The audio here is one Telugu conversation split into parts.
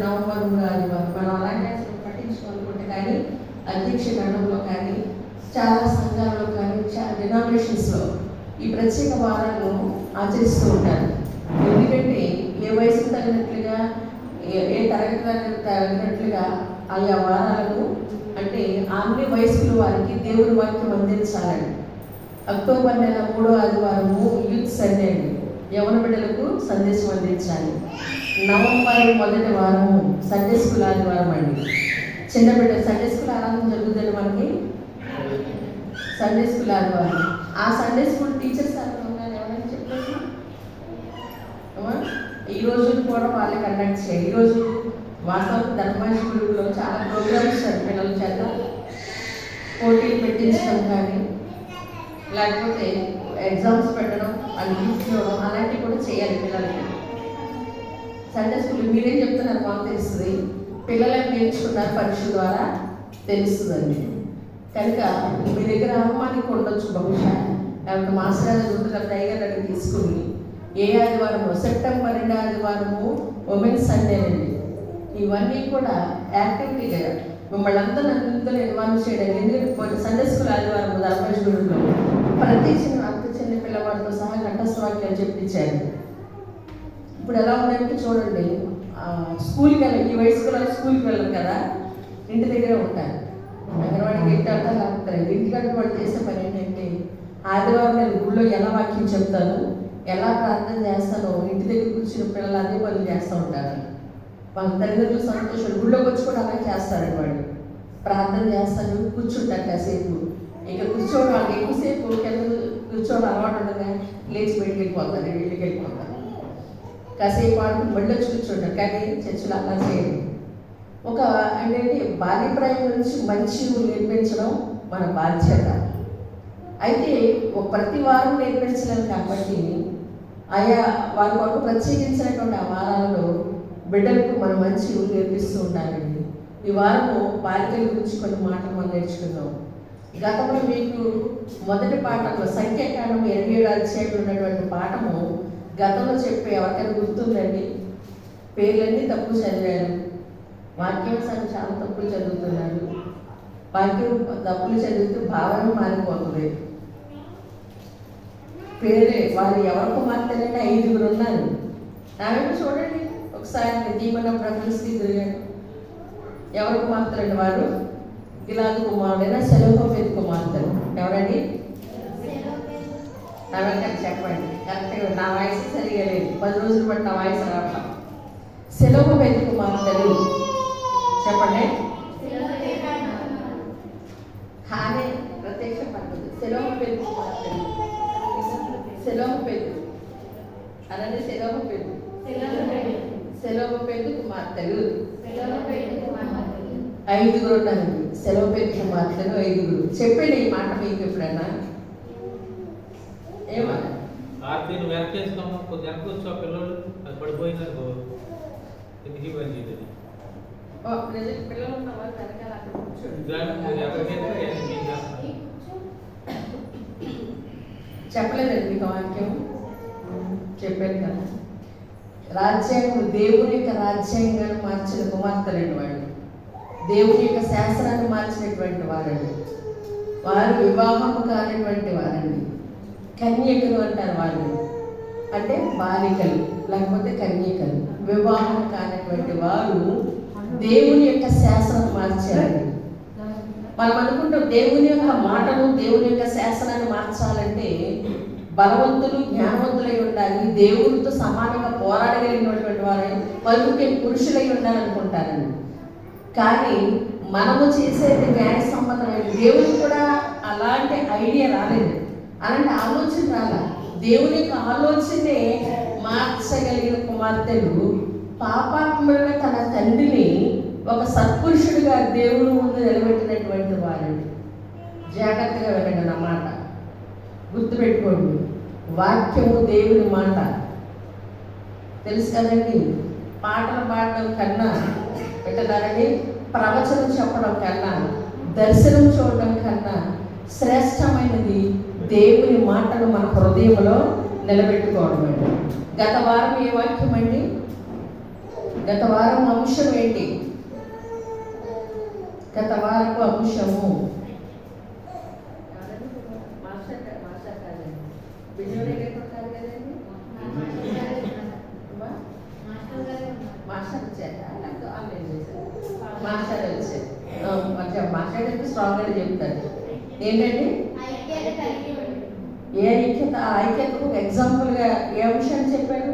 నవంబర్ 3 ఆదివారం మనం అలాంటి అసలు పట్టించుకోవాలనుకుంటే కానీ అధ్యక్ష గణంలో కానీ చాలా సంఘాలలో కానీ చాలా డినామినేషన్స్లో ఈ ప్రత్యేక వారాలను ఆచరిస్తూ ఉంటారు. ఎందుకంటే ఏ వయసుకు తగినట్లుగా ఏ తరగతి తగినట్లుగా ఆయా వారాలను అంటే అన్ని వయసుల వారికి దేవుని వాక్యం అందించాలని. అక్టోబర్ నెల 3వ ఆదివారము యూత్ సండే అండి, యవన బిడ్డలకు సందేశం అందించాలి. నవంబర్ 1వ వారము సండే స్కూల్ ఆదివారం అండి. చిన్న బిడ్డ సండే స్కూల్ ఆరాధన జరుగుతుంది మనకి. సండే స్కూల్ ఆదివారం ఆ సండే స్కూల్ టీచర్స్ ఉన్నారు, ఎవరైనా చెప్పండి. ఈరోజు కూడా వాళ్ళే కండక్ట్ చేయాలి. ఈరోజు వాస్తవం ధర్మాష్ గ్రూప్లో చాలా ప్రోగ్రామ్స్ పిల్లల చేత పోటీలు పెట్టించడం కానీ లేకపోతే ఎగ్జామ్స్ పెట్టడం, అది తీసుకోవడం అలాంటివి కూడా చేయాలి పిల్లలకి. సండే స్కూల్ మీరేం చెప్తున్నారు మాకు తెలుస్తుంది, పిల్లలకి నేర్చుకున్నారు పరీక్ష ద్వారా తెలుస్తుందండి. కనుక మీ దగ్గర అవమానికి ఉండొచ్చు బహుశా, లేకపోతే మాస్టర్ ఉంటుంది టైగర్ అడిగి తీసుకుని ఏ ఆదివారము సెప్టెంబర్ 2వ ఆదివారము ఉమెన్స్ సండే అండి. ఇవన్నీ కూడా యాక్టివిటీగా మిమ్మల్ని అందరూ ఇన్వాల్వ్ చేయడం. ఎందుకంటే సండే స్కూల్ ఆదివారం ధర్మేశ్వరులో ప్రతి చిన్న పిల్లవాడితో సహా కంఠస్థవాక్యాలు చెప్పించారు. ఇప్పుడు ఎలా ఉందంటే చూడండి, స్కూల్కి వెళ్ళాలి, ఈ వయసులో స్కూల్కి వెళ్ళరు కదా, ఇంటి దగ్గరే ఉంటారు. అంగన్వాడికి ఇంటాట లేకపోతే ఇంటికంటే వాళ్ళు చేసే పని ఏంటంటే ఆదివారం నేను గుళ్ళో ఎలా వాక్యం చెప్తాను, ఎలా ప్రార్థన చేస్తానో ఇంటి దగ్గర కూర్చున్న పిల్లలు అదే పనులు చేస్తూ ఉంటారు. వాళ్ళ తల్లిదండ్రులు సంతోషం, గుళ్ళోకి వచ్చి కూడా అలా చేస్తారండి. వాళ్ళు ప్రార్థన చేస్తాను, కూర్చుంటారు కాసేపు. ఇక కూర్చోవడం వాళ్ళకి ఎక్కువసేపు కూర్చోవడం అలవాటు ఉండగా లేచి బయటికి వెళ్ళిపోతారు, ఇంటికి వెళ్ళిపోతారు. కాసేపు ఆడుకుని మళ్ళీ వచ్చి కూర్చుంటారు. కానీ చర్చలు అలా చేయరు. ఒక ఏంటంటే బాల్యప్రాయం నుంచి మంచి నేర్పించడం మన బాధ్యత. అయితే ప్రతి వారం నేర్పించలేము కాబట్టి ఆయా వారి వరకు ప్రత్యేకించినటువంటి ఆ వారాలలో బిడ్డలకు మనం మంచి నేర్పిస్తూ ఉంటారండి. ఈ వారము బాలికల గురించి కొన్ని మాటలు మనం నేర్చుకుందాం. గతంలో మీకు మొదటి పాఠంలో సంఖ్యాకాండం 27వ అధ్యాయంలో ఉన్నటువంటి పాఠము గతంలో చెప్పే ఎవరికైనా గుర్తుందండి? పేర్లన్నీ తప్పు చదివారు, వాక్యాంశాన్ని చాలా తప్పులు చదువుతున్నారు. వాక్యం తప్పులు చదివితే భావన మారిపోతుంది. పేరే వారు ఎవరి కుమార్తెలంటే 5 ఉన్నారు. నావేమో చూడండి ఒకసారి దీపన ప్రకృతి తిరిగాడు. ఎవరి కుమార్తెలండి వారు? గిలాదు కుమారుడైన సెలోపేతు కుమార్తెలు. ఎవరండి? నావెంకట చెప్పండి కరెక్ట్గా. నా వయసు సరిగా లేదు, 10 రోజులు బట్టి నా వయసు రావటం. సెలోపేతు కుమార్తెలు చెప్పండి. హానే ప్రత్యక్ష పద్ధతి. సెలోపేతు కుమార్తెలు, సెలోపేతు అలానే సెలోపేతు కుమార్తెలు 5 ఉన్నారండి. సెలోపేతు కుమార్తెలు 5. చెప్పండి ఈ మాట మీకు ఎప్పుడైనా. ఏమన్నా వెనక చేసుకోమో కొద్ది వెనక వచ్చా పిల్లలు అది పడిపోయినారు ఎందుకు పని పిల్లలు ఉన్న వాళ్ళు వెనకాల అక్కడ కూర్చోండి. చెప్పలేదండి మీకు వాక్యం చెప్పాను కదా. రాజ్యాంగం దేవుని యొక్క రాజ్యాంగాన్ని మార్చిన కుమార్తెలండి వాళ్ళు. దేవుని యొక్క శాస్త్రాన్ని మార్చినటువంటి వారండి. వారు వివాహము కానిటువంటి వారండి. కన్యకలు అంటారు వాళ్ళు, అంటే బాలికలు లేకపోతే కన్యకలు. వివాహం కానటువంటి వారు దేవుని యొక్క శాస్త్రం మార్చారండి. మనం అనుకుంటాం దేవుని యొక్క మాటలు దేవుని యొక్క శాస్త్రాన్ని మార్చాలంటే బలవంతులు జ్ఞానవంతులై ఉండాలి, దేవుడితో సమానంగా పోరాడగలిగినటువంటి వారు పలుకే పురుషులై ఉండాలనుకుంటారండి. కానీ మనము చేసేది న్యాయసమ్మతమైన. దేవుడు కూడా అలాంటి ఐడియా రాలేదు, అలాంటి ఆలోచన రాలా. దేవుని యొక్క ఆలోచనే మార్చగలిగిన కుమార్తెలు పాపాత్ముడైన తన తండ్రిని ఒక సత్పురుషుడిగా దేవుని ముందు నిలబెట్టినటువంటి వారు. జాగ్రత్తగా వినండి నా మాట, గుర్తుపెట్టుకోండి. వాక్యము దేవుని మాట తెలుసు కదండి. పాటలు పాడడం కన్నా పెట్టదారని ప్రవచనం చెప్పడం కన్నా దర్శనం చూడడం కన్నా శ్రేష్టమైనది దేవుని మాటను మన హృదయంలో నిలబెట్టుకోవడం అండి. గత వారం ఏ వాక్యం అండి? గత వారం అంశం ఏంటి? గత వారపు అంశము మాట్లాడితే స్ట్రాంగ్ అని చెప్తారు. ఏంటండి? ఏ ఐక్యత? ఆ ఐక్యతకు ఎగ్జాంపుల్గా ఏ అంశాన్ని చెప్పారు?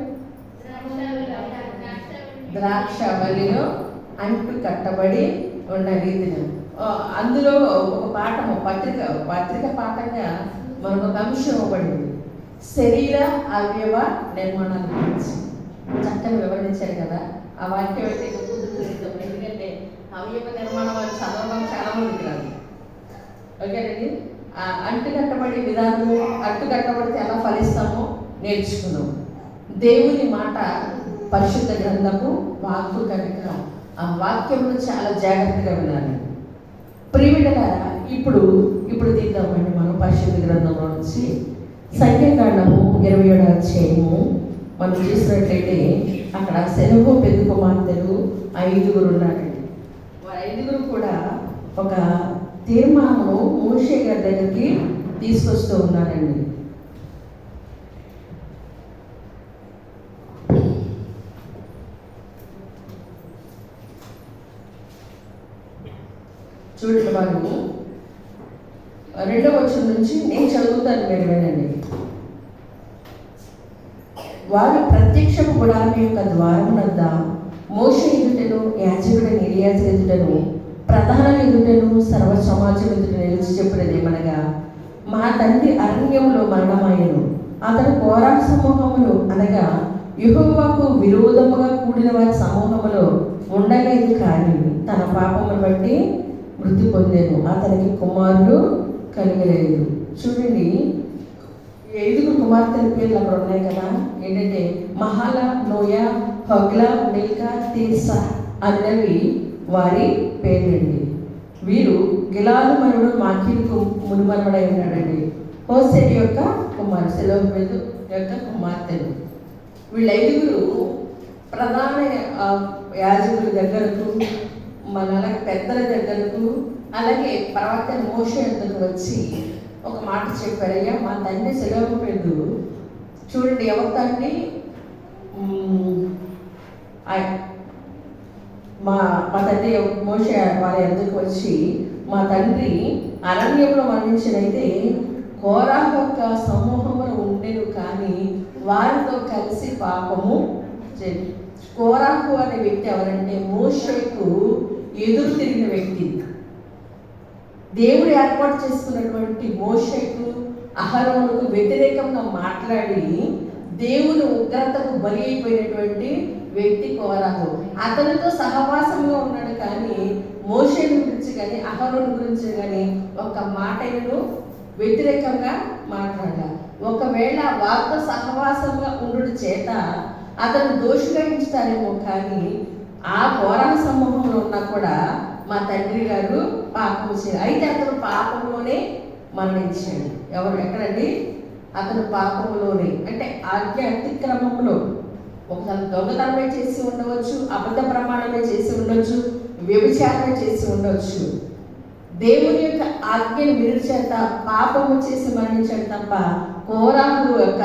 ద్రాక్ష వల్లిలో అంటు కట్టబడి ఉన్న రీతిని. అందులో ఒక పాఠము పత్రిక పాఠంగా మనకు ఒక అంశం ఇవ్వబడింది. శరీర అవయవ నిర్మాణాల గురించి చక్కని వివరించారు కదా. ఆ వాక్యం అయితే ఎందుకంటే అవయవ నిర్మాణం అని చదవడం చాలా మందికి రాదు. ఓకేనండి. అంటు కట్టబడి విధానము, అంటు కట్టబడితే ఎలా ఫలిస్తామో నేర్చుకున్నాం. దేవుని మాట పరిశుద్ధ గ్రంథము వాక్కు కనుక ఆ వాక్యమును చాలా జాగ్రత్తగా వినాలి. ప్రియమిడలారా, ఇప్పుడు తీద్దామండి మనం పరిశుద్ధ గ్రంథంలో నుంచి సంఖ్యాకాండము 27వ అధ్యాయము. మనం చూసినట్లయితే అక్కడ సెలవు పెద్ద కుమార్తెలు 5 ఉన్నారండి. వారు 5 కూడా ఒక తీర్మానము మోషే గారి దగ్గరికి తీసుకొస్తూ ఉన్నారండి. చూడండి, వారు 2వ వచనం నుంచి నేను చదువుతాను, మీరు వినండి. వారు ప్రత్యక్షపు గుడారం యొక్క ద్వారమునద్ద మోషే ఎదుటను, యాజకుడైన ఎలియాజరు ఎదుటను, ప్రధాన ఎదుటను, సర్వ సమాజం ఎదుట నిలిచి చెప్పినదేమనగా, మా తండ్రి అరణ్యంలో మరణమాయను. అతను కోరాహ సమూహములు అనగా యెహోవాకు విరోధముగా కూడిన వారి సమూహములో ఉండలేదు, కానీ తన పాపమును బట్టి మృతి పొందాను. అతనికి కుమారుడు కలగలేదు. చూడండి, 5 కుమార్తెల పేర్లు అక్కడ ఉన్నాయి కదా. ఏంటంటే మహాల, నోయా, హొగ్లా, మిల్కా, తీర్సా అనేవి వారి పేర్లండి. వీరు గిలాదు మనుడు మాకీరుకు మునుమనుడై ఉన్నాడండి. హోసేటి యొక్క కుమారు, సెలోపెదు యొక్క కుమార్తెలు. వీళ్ళు 5 ప్రధాన యాజకుల దగ్గరకు, మన పెద్దల దగ్గరకు, అలాగే ప్రవక్త మోషే దగ్గరకు వచ్చి ఒక మాట చెప్పారయ్యా, మా తండ్రి సెలోపెదు, చూడండి ఎవరి తండ్రి, మా తండ్రి మోషే వారి ఎందుకు వచ్చి, మా తండ్రి అరణ్యంలో మరణించినైతే కోరాహు యొక్క సమూహంలో ఉండేను, కానీ వారితో కలిసి పాపము చేయి. కోరాహు అనే వ్యక్తి ఎవరంటే మోషేకు ఎదురు తిరిగిన వ్యక్తి. దేవుడు ఏర్పాటు చేసుకున్నటువంటి మోషేకు, అహరోనుకు వ్యతిరేకంగా మాట్లాడి దేవుని ఉగ్రతకు బలి అయిపోయినటువంటి వ్యక్తి కోరాహు. అతనితో సహవాసంగా ఉన్నాడు, కానీ మోషేని గురించి కానీ అహరోను గురించి కానీ ఒక మాటను వ్యతిరేకంగా మాట్లాడాలి. ఒకవేళ వారితో సహవాసంగా ఉండు చేత అతను దోషిగా ఎంచుతారేమో, కానీ ఆ కోరాహ సమూహంలో ఉన్నా కూడా మా తండ్రి గారు పాపము చేయాలి. అయితే అతను పాపంలోనే మరణించాడు. ఎక్కడండి? అతను పాపంలోనే, అంటే ఆజ్ఞ అతిక్రమంలో. ఒకసారి దొంగతనమే చేసి ఉండవచ్చు, అబద్ధ ప్రమాణమే చేసి ఉండొచ్చు, వ్యభిచారమే చేసి ఉండొచ్చు. దేవుని యొక్క ఆజ్ఞను విడిచేత పాపము చేసి మరణించాడు తప్ప కోరాహు యొక్క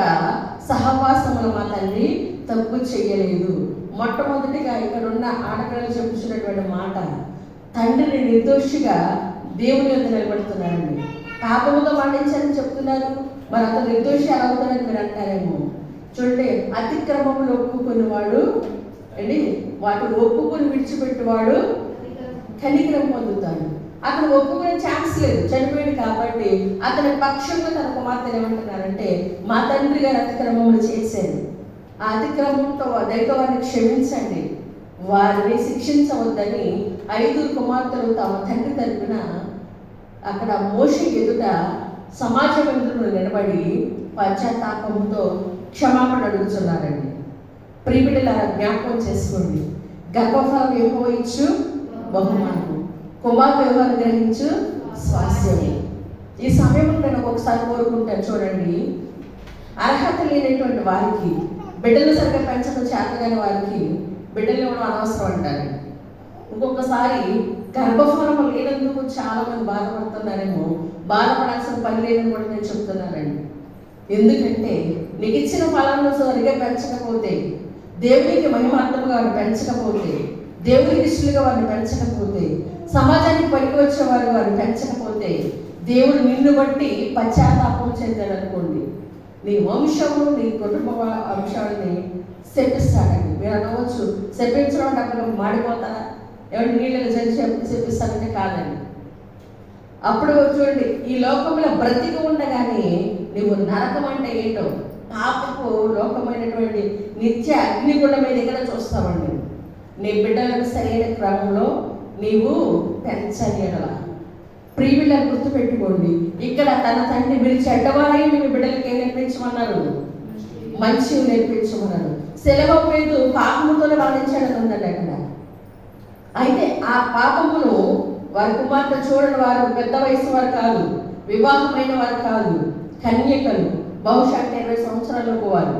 సహవాసమును మా తండ్రి తప్పు చేయలేదు. మొట్టమొదటిగా ఇక్కడ ఉన్న ఆడపిల్లలు చెప్పుతున్నటువంటి మాట, తండ్రిని నిర్దోషిగా దేవుని యొక్క నిలబడుతున్నారండి. పాపముతో మరణించారని చెప్తున్నారు, మరి అతను నిర్దోషి ఎలా అవుతారని మీరు అంటారేమో. చూడండి, అతిక్రమంలో ఒప్పుకునేవాడు అండి, వాటిని ఒప్పుకొని విడిచిపెట్టేవాడు కనికరం పొందుతాడు. అతను ఒప్పుకునే ఛాన్స్ లేదు, చనిపోయాడు కాబట్టి అతని పక్షంలో తన కుమార్తెలు ఏమంటున్నారంటే, మా తండ్రి గారు అతిక్రమములు చేశారు, ఆ అతిక్రమంతో వారిని క్షమించండి, వారిని శిక్షించవద్దని 5 కుమార్తెలు తమ తండ్రి తరపున అక్కడ మోషే ఎదుట సమాజం ఎదురు నిలబడి పశ్చాత్తాపంతో క్షమాపణ అడుగుతున్నారండి. ప్రియబిడ్డలారా, జ్ఞాపకం చేసుకోండి, గర్భఫలం యెహోవా ఇచ్చు బహుమానం, కుమార్తె వ్యవహారం గ్రహించు స్వాస్థ్యము. ఈ సమయంలో నేను ఒకసారి కోరుకుంటాను, చూడండి, అర్హత లేనటువంటి వారికి, బిడ్డలు సరిగ్గా పెంచడం చేతగాని వారికి బిడ్డలు ఇవ్వడం అనవసరం అంటారు. ఇంకొకసారి గర్భఫలము లేనందుకు చాలా మంది బాధపడుతున్నారేమో. బాధపడాల్సిన పని లేదని కూడా నేను చెప్తున్నానండి. ఎందుకంటే నీకు ఇచ్చిన ఫలాలను సరిగా పెంచకపోతే, దేవునికి మహిమార్థముగా వారిని పెంచకపోతే, దేవునికి ఇష్టలుగా వారిని పెంచకపోతే, సమాజానికి పనికి వచ్చే వారిని పెంచకపోతే, దేవుడు నిన్ను బట్టి పశ్చాత్తాపం చెందాడు అనుకోండి, నీ వంశము నీ కుటుంబ అంశాలని శపిస్తాడండి. మీరు అనవచ్చు, శపించడం అంటే అక్కడ మాడిపోతారా, ఎవరి నీళ్ళని శపిస్తానంటే కాదండి. అప్పుడు చూడండి, ఈ లోకంలో బ్రతికి ఉండగానే నువ్వు నరకం అంటే ఏంటో, పాపకు లోకమైనటువంటి నిత్య అగ్నిగుండం మీద ఇక్కడ చూస్తామండి. నీ బిడ్డలను సరైన క్రమంలో నీవు పెంచని అలా ప్రియులను గుర్తుపెట్టుకోండి. ఇక్కడ తన తండ్రి మీరు చెడ్డవారై మీ బిడ్డలకి ఏం నేర్పించమన్నారు? మంచివి నేర్పించమన్నారు. సెలవు పేరు పాపముతోనే వాదించాలని ఉందండి అక్కడ. అయితే ఆ పాపమును వారి కుమార్తె చూడని వారు పెద్ద వయసు వారు కాదు, వివాహమైన వారు కాదు, కన్యకలు, బహుశా 20 సంవత్సరాలకు వారు.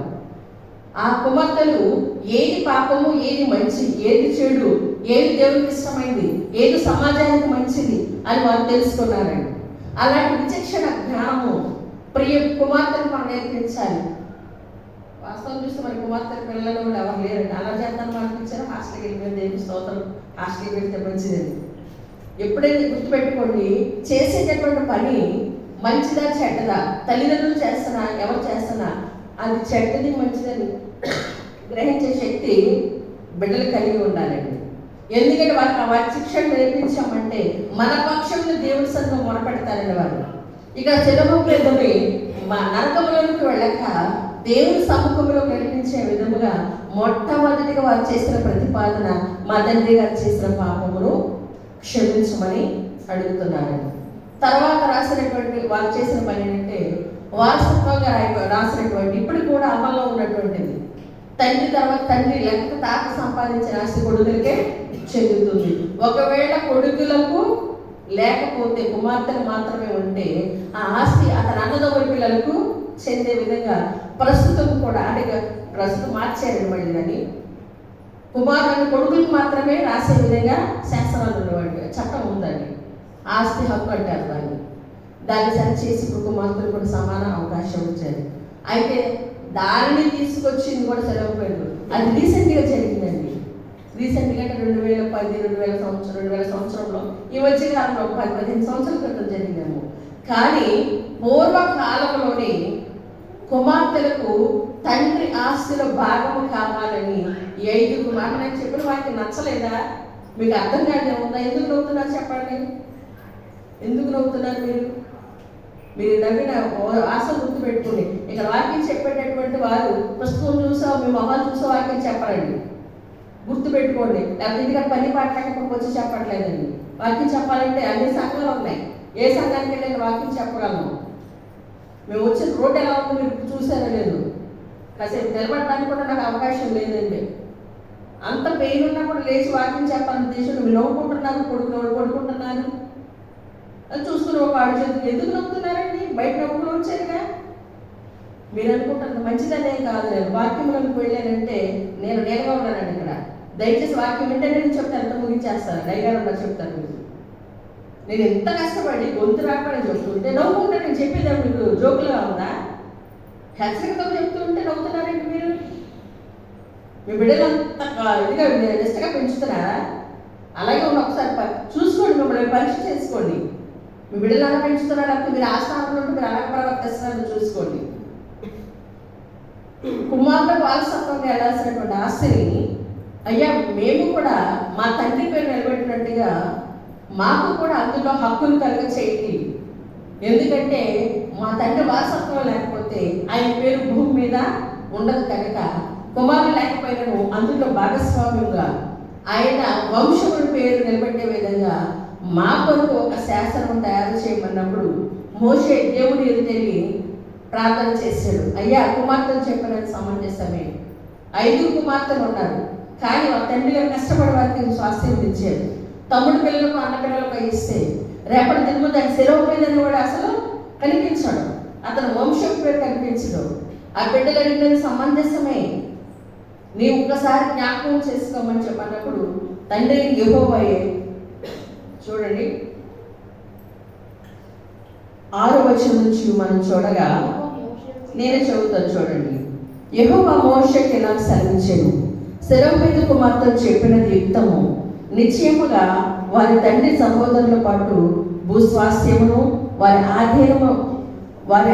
ఆ కుమార్తెలు ఏది పాపము, ఏది మంచి, ఏది చెడు, ఏది దేవునికి ఇష్టమైంది, ఏది సమాజానికి మంచిది అని వారు తెలుసుకున్నారండి. అలాంటి విచక్షణ జ్ఞానము ప్రియ కుమార్తెను మనం నేర్పించాలి. వాస్తవం చూస్తే మరి కుమార్తెల పిల్లలు కూడా ఎవరు లేరండి. అలా చేద్దాన్ని పంపించారు, హాస్టల్కి వెళ్ళిపోయింది, దేవుని స్తోత్రం, హాస్టల్కి వెళ్తే మంచిదండి. ఎప్పుడైతే గుర్తుపెట్టుకోండి, చేసేటటువంటి పని మంచిదా చెడ్డదా, తల్లిదండ్రులు చేస్తున్నా ఎవరు చేస్తున్నా అది చెడ్డది మంచిదని గ్రహించే శక్తి బిడ్డలు కలిగి ఉండాలండి. ఎందుకంటే వారి శిక్షణ నేర్పించామంటే మన పక్షంలో దేవుడి సన్నిధిలో మొరపెడతారండి వారు. ఇక సెలవు పెద్దవి మా నరకంలోనికి వెళ్ళక దేవుని సముఖంలో కనిపించే విధముగా మొట్టమొదటిగా వారు చేసిన ప్రతిపాదన, మా తండ్రి గారు చేసిన పాపమును క్షమించమని అడుగుతున్నారండి. తర్వాత రాసినటువంటి వారు చేసిన పని ఏంటంటే, వారసత్వంగా రాసినటువంటి ఇప్పుడు కూడా అమల్లో ఉన్నటువంటిది, తండ్రి తర్వాత తండ్రి లేకపోతే తాత సంపాదించిన ఆస్తి కొడుకులకే చెందుతుంది. ఒకవేళ కొడుకులకు లేకపోతే కుమార్తెలు మాత్రమే ఉంటే ఆ ఆస్తి అతని అన్నదమ్ముల పిల్లలకు చెందే విధంగా ప్రస్తుతం కూడా, అంటే ప్రస్తుతం మార్చారండి మళ్ళీ దాన్ని, కుమారులను కొడుకులకు మాత్రమే రాసే విధంగా శాస్త్రాలు ఉన్నవాడి చట్టం ఉందండి. ఆస్తి హక్కు అంటారు దాన్ని సరిచేసి ఇప్పుడు కుమార్తెలు కూడా సమాన అవకాశం వచ్చారు. అయితే దానిని తీసుకొచ్చింది కూడా సెలవుపోయింది. అది రీసెంట్గా జరిగిందండి. రీసెంట్గా అంటే 2010, 2000 సంవత్సరంలో ఈ వచ్చే కాలంలో 10-15 సంవత్సరాల క్రితం జరిగిందేమో. కానీ పూర్వకాలంలోనే కుమార్తెలకు తండ్రి ఆస్తిలో భాగము కావాలని 5 కుమార్తెలు చెప్పిన వారికి నచ్చలేదా? మీకు అర్థం కాదే ఉందా? ఎందుకు నవ్వుతున్నారు చెప్పండి? ఎందుకు నవ్వుతున్నారు మీరు నవ్విన ఆశ గుర్తుపెట్టుకుని, ఇక్కడ వాక్యం చెప్పేటటువంటి వారు పుస్తకం చూసావు, మీ మొహాలు చూసా వాక్యం చెప్పరండి. గుర్తుపెట్టుకోండి. లేకపోతే ఇంటికి పని పాటలకి వచ్చి చెప్పట్లేదండి. వాక్యం చెప్పాలంటే అన్ని సంఘాలు ఉన్నాయి. ఏ సంఘానికి వెళ్ళిన వాక్యం చెప్పగలము. మేము వచ్చిన రోడ్డు ఎలా ఉందో మీరు చూసారో లేదు. కాసేపు నిలబడడానికి కూడా నాకు అవకాశం లేదండి. అంత పెయిన్ ఉన్నా కూడా లేచి వాక్యం చెప్పాలని ఉద్దేశం. మీరు నవ్వుకుంటున్నారు, కొడుకుంటున్నారు అది చూసుకుని ఒక ఆడు చేతులు ఎందుకు నవ్వుతున్నారండి? బయట నవ్వుకుని వచ్చారుగా. మీరు అనుకుంటున్నారు మంచిదనే కాదు. నేను వాక్యంలోకి వెళ్ళానంటే నేను నేరుగా ఉన్నానండి ఇక్కడ. దయచేసి వాక్యం వింటే నేను చెప్తాను, ఎంత ముగించేస్తాను, డైగా ఉన్నా చెప్తాను. మీకు నేను ఎంత కష్టపడి గొంతు రాకపోయి చెప్తుంటే నవ్వుకుంటే నేను చెప్పేదా మీకు జోకులుగా ఉందా? హెచ్చరికతో చెప్తుంటే నవ్వుతున్నారండి మీరు. మీ బిడ్డలు అంత ఇదిగా నిష్టగా పెంచుతున్నారా? అలాగే ఉన్న ఒకసారి చూసుకోండి, మిమ్మల్ని పరీక్ష చేసుకోండి. మీ బిడ్డలు అలా పెంచుతున్నారా, లేకపోతే మీరు ఆ స్థానంలో ఉంటే మీరు అలాగే ప్రవర్తిస్తున్నారని చూసుకోండి. కుమారులకు వారసత్వంగా వెళ్ళాల్సినటువంటి ఆస్తిని అయ్యా మేము కూడా మా తండ్రి పేరు నిలబెట్టినట్టుగా మాకు కూడా అందులో హక్కులు కలుగ చేయండి. ఎందుకంటే మా తండ్రి వారసత్వం లేకపోతే ఆయన పేరు భూమి మీద ఉండదు కనుక కుమారులు లేకపోయినను అందులో భాగస్వామ్యంగా ఆయన వంశముల పేరు నిలబెట్టే విధంగా మా కొరకు ఒక శాసనం తయారు చేయమన్నప్పుడు మోషే దేవుడి ఎదుటెళ్ళి ప్రార్థన చేశాడు. అయ్యా కుమార్తెలు చెప్పినది సమంజసమే. 5 కుమార్తెలు ఉన్నారు, కానీ వాళ్ళ తండ్రి గారు కష్టపడి వారికి స్వాస్థ్యం ఇచ్చారు. తమ్ముడు పిల్లలకు అన్న పిల్లలకు ఇస్తే రేపటి దిన ముందు ఆయన సెలవు మీదని కూడా అసలు కనిపించాడు. అతను వంశం పేరు కనిపించడు. ఆ బిడ్డలు అడిగినది సమంజసమే. నీ ఒక్కసారి జ్ఞాపకం చేసుకోమని చెప్పినప్పుడు తండ్రి యెహోవాయే. చూడండి 6వ వచనం నుంచి మనం చూడగా, నేనే చదువుతాను చూడండి. యెహోవా మోషేకి ఇలా సెలవిచ్చెను, సెలవుపేతు కుమార్తె చెప్పినది యుక్తము. నిశ్చయముగా వారి తండ్రి సహోదరుల పాటు భూస్వాస్థ్యమును వారి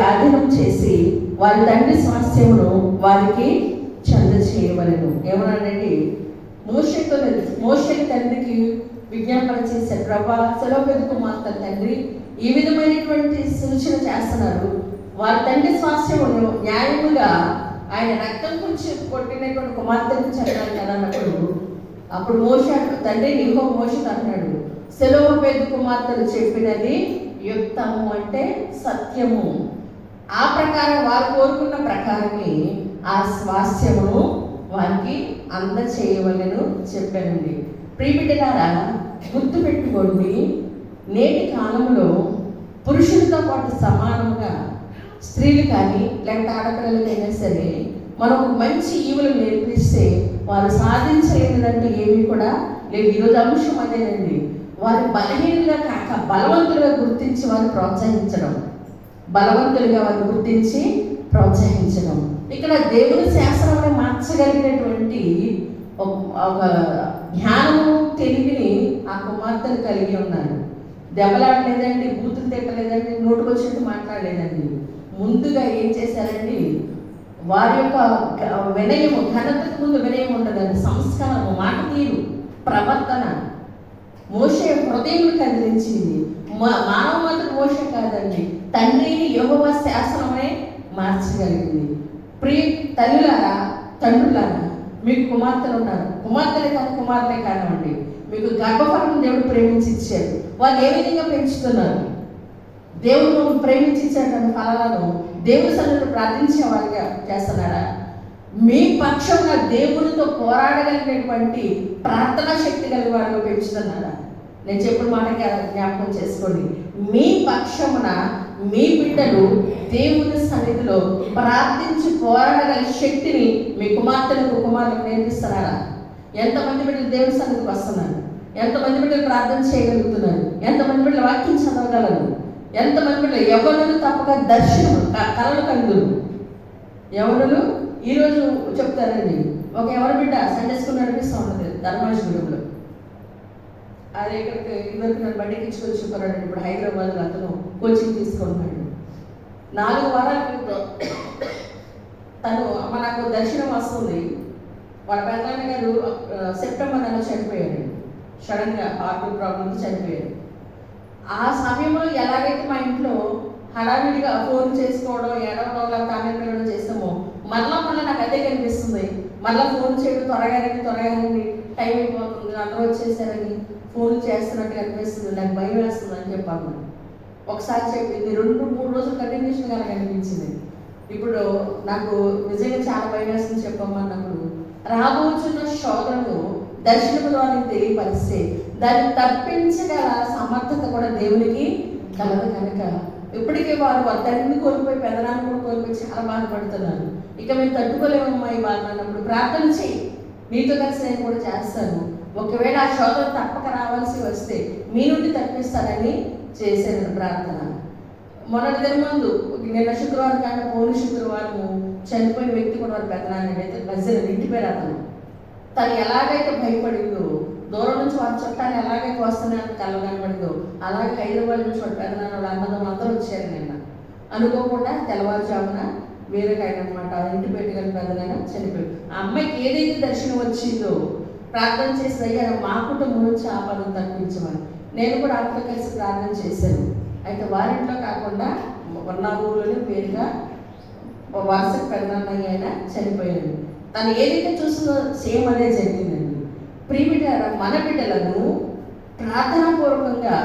ఆధీనం చేసి వారి తండ్రి స్వాస్థ్యమును వారికి చెంద చేయవలెను. ఏమన్నాడండి? మోషే తండ్రికి విజ్ఞాపన చేసే, ప్రభా సెలవుపేతు కుమార్తె తండ్రి ఈ విధమైనటువంటి సూచన చేస్తున్నారు. వారి తండ్రి స్వాస్థ్యమును న్యాయముగా ఆయన రక్తం గురించి కొట్టినటువంటి కుమార్తెను చెందాలి కదా అన్నప్పుడు, అప్పుడు మోషే తండ్రి మోషేతో అన్నాడు, సెలవుపేతు కుమార్తెలు చెప్పినది యుక్తము అంటే సత్యము. ఆ ప్రకారం వారు కోరుకున్న ప్రకారమే ఆ స్వాస్థ్యమును వారికి అందచేయవలెను చెప్పానండి. ప్రియబిడ్డలారా, గుర్తుపెట్టుకోండి, నేటి కాలంలో పురుషులతో పాటు సమానంగా స్త్రీలు కానీ లేకపోతే ఆడపిల్లలకైనా సరే మనం మంచి ఈవులు నేర్పిస్తే వారు సాధించలేనిదంటూ ఏమీ కూడా లేదు. ఈరోజు అంశం అదేనండి, వారి బలహీనంగా కాక బలవంతులుగా గుర్తించి వారు ప్రోత్సహించడం, బలవంతులుగా వారు గుర్తించి ప్రోత్సహించడం. ఇక్కడ దేవుని శాస్త్రంలో మార్చగలిగినటువంటి ఒక జ్ఞానము తెలివిని ఆ కుమార్తెలు కలిగి ఉన్నారు. దెబ్బలాడలేదండి, బూతులు తిట్టలేదండి, నోటుకొచ్చినట్టు మాట్లాడలేదండి. ముందుగా ఏం చేశారండి? వారి యొక్క వినయము, ఘనతకు ముందు వినయం ఉండదండి. సంస్కారము, మాట తీరు, ప్రవర్తన మోషే హృదయం కదిలించింది. మానవ మాత్రం మోషే కాదండి, తండ్రిని యెహోవా శాసనమే మార్చగలిగింది. ప్రియ తల్లులారా, తండ్రులారా, మీకు కుమార్తెలు ఉన్నారు. కుమార్తెలే కాదు, కుమార్తె కానివ్వండి, మీకు గర్భఫలం దేవుడు ప్రేమించి ఇచ్చారు. వాళ్ళు ఏ విధంగా పెంచుతున్నారు? దేవుడు ప్రేమించి ఇచ్చారు ఫలాలను దేవుని సన్నిధిలో ప్రార్థించే వారిగా చేస్తున్నారా? మీ పక్షంగా దేవునితో పోరాడగలిగినటువంటి ప్రార్థనా శక్తి కలిగిన వారిగా పెంచుతున్నారా? నేను చెప్పిన మాటకి జ్ఞాపకం చేసుకోండి. మీ పక్షమున మీ బిడ్డలు దేవుని సన్నిధిలో ప్రార్థించి పోరాడగల శక్తిని మీ కుమార్తెలకు కుమారులకు నేర్పిస్తున్నారా? ఎంతమంది బిడ్డలు దేవుని సన్నిధికి వస్తున్నారు? ఎంతమంది బిడ్డలు ప్రార్థన చేయగలుగుతున్నారు? ఎంతమంది బిడ్డలు వాక్యం చదవగలరు? ఎంతమంది బిడ్డలు యవ్వనులు తప్పక దర్శనం కలలు కందులు యవ్వనులు ఈరోజు చెప్తారండి. ఒక ఎవరి బిడ్డ సండే స్కూల్ నడిపిస్తూ ఉంటుంది ధర్మాజగూడెంలో. అది ఇక్కడికి ఇదివరకు నన్ను బండికి ఇచ్చుకొని చెప్పారండి. ఇప్పుడు హైదరాబాద్లో అతను కోచింగ్ తీసుకుంటున్నాడు. 4 వారాల క్రితం తను అమ్మ నాకు దర్శనం వస్తుంది, వాళ్ళ పెద్దనాన్న గారు సెప్టెంబర్ నెలలో చనిపోయాడు. సడన్గా హార్ట్ ప్రాబ్లంతో చనిపోయాడు. ఆ సమయంలో ఎలాగైతే మా ఇంట్లో హడావిడిగా ఫోన్ చేసుకోవడం, ఏడవడం, కామెంట్ పెట్టడం చేస్తామో మళ్ళీ నాకు అదే కనిపిస్తుంది. మళ్ళీ ఫోన్ చేయడం, త్వరగా రండి టైం అయిపోతుంది, అందరూ వచ్చేసారని ఫోన్ చేస్తున్నట్టు అనిపిస్తుంది. నాకు భయం వేస్తుంది అని చెప్పాను. ఒకసారి చెప్పింది 2-3 రోజులు కంటిన్యూషన్గా నాకు అనిపించింది. ఇప్పుడు నాకు నిజంగా చాలా భయం వేస్తుంది చెప్పమ్మన్నప్పుడు, రాబోతున్న శోధనను దర్శనము ద్వారా తెలియపరిస్తే దాన్ని తప్పించగల సమర్థత కూడా దేవునికి కలదు కనుక ఇప్పటికే వారు తండ్రిని కోల్పోయి పెదనాన్ని కూడా కోల్పోయి చాలా బాధపడుతున్నారు. ఇక మేము తట్టుకోలేమమ్మా ఈ బాధ అన్నప్పుడు ప్రార్థన చేయి, నీతో కలిసి నేను కూడా చేస్తాను. ఒకవేళ ఆ శోధన తప్పక రావాల్సి వస్తే మీ నుండి తప్పిస్తానని చేశాను ప్రార్థన. మొన్నటి దిన ముందు నిన్న శుక్రవారం కానీ పోయిన శుక్రవారము చనిపోయిన వ్యక్తి కూడా వారి పెదనాన్ని అయితే మధ్యలో ఇంటి పేరు తను ఎలాగైతే భయపడిందో, దూరం నుంచి వారి చుట్టాలు ఎలాగైతే వస్తున్నాయని కళ్ళ కనబడిందో, అలాగే హైదరాబాద్ నుంచి వాడు పెదనాన్న వాళ్ళు అన్నదమ్ములు అందరూ వచ్చారు. నిన్న అనుకోకుండా తెల్లవారుజామున వేరేకైనా అనమాట ఇంటి పెట్టుకొని పెదనాన్న చనిపోయాడు. ఆ అమ్మాయికి ఏదైతే దర్శనం వచ్చిందో ప్రార్థన చేసి అయ్యారు మా కుటుంబం నుంచి ఆపదను తప్పించమని నేను కూడా ఆత్మ కలిసి ప్రార్థన చేశాను. అయితే వారింట్లో కాకుండా ఉన్న ఊళ్ళోనే వేరుగా వరుసకు పెదనాన్నయ్య అయినా చనిపోయాడు. తను ఏదైతే చూస్తుందో సేమ్ అదే జరిగిందండి. ప్రియబిడ్డ మన బిడ్డలను ప్రార్థనాపూర్వకంగా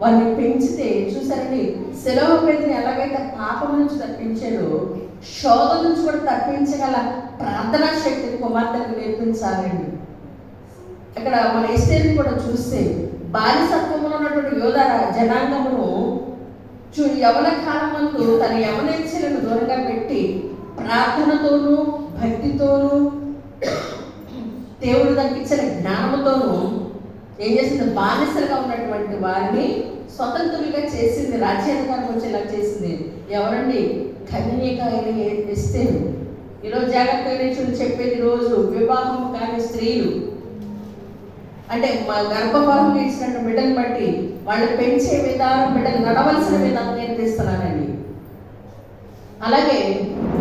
వారిని పెంచితే చూసారండి, సెలవుపేదని ఎలాగైతే పాపం నుంచి తప్పించాడో శోధన నుంచి కూడా తప్పించగల ప్రార్థనా శక్తిని కుమార్తెలకు నేర్పించాలండి. ఇక్కడ మన ఎస్తేరుని కూడా చూస్తే బానిసత్వంలో ఉన్నటువంటి యోధ జనాంగమును యవన కాలం ముందు తన యవనేచ్ఛలను దూరంగా పెట్టి ప్రార్థనతోనూ భక్తితోనూ దేవుడు దానికి ఇచ్చిన జ్ఞానంతోనూ ఏం చేసింది, బానిసలుగా ఉన్నటువంటి వారిని స్వతంత్రులుగా చేసింది, రాజ్యాధికారం వచ్చేలా చేసింది. ఎవరండి? కన్యక అయిన ఎస్తేరు. ఈరోజు జాగ్రత్తగా చెప్పేది, రోజు వివాహం కాని స్త్రీలు అంటే మా గర్భఫలం ఇచ్చినట్టు బిడ్డను బట్టి వాళ్ళు పెంచే విధానం, బిడ్డలు నడవలసిన విధానం నేర్పిస్తున్నానండి. అలాగే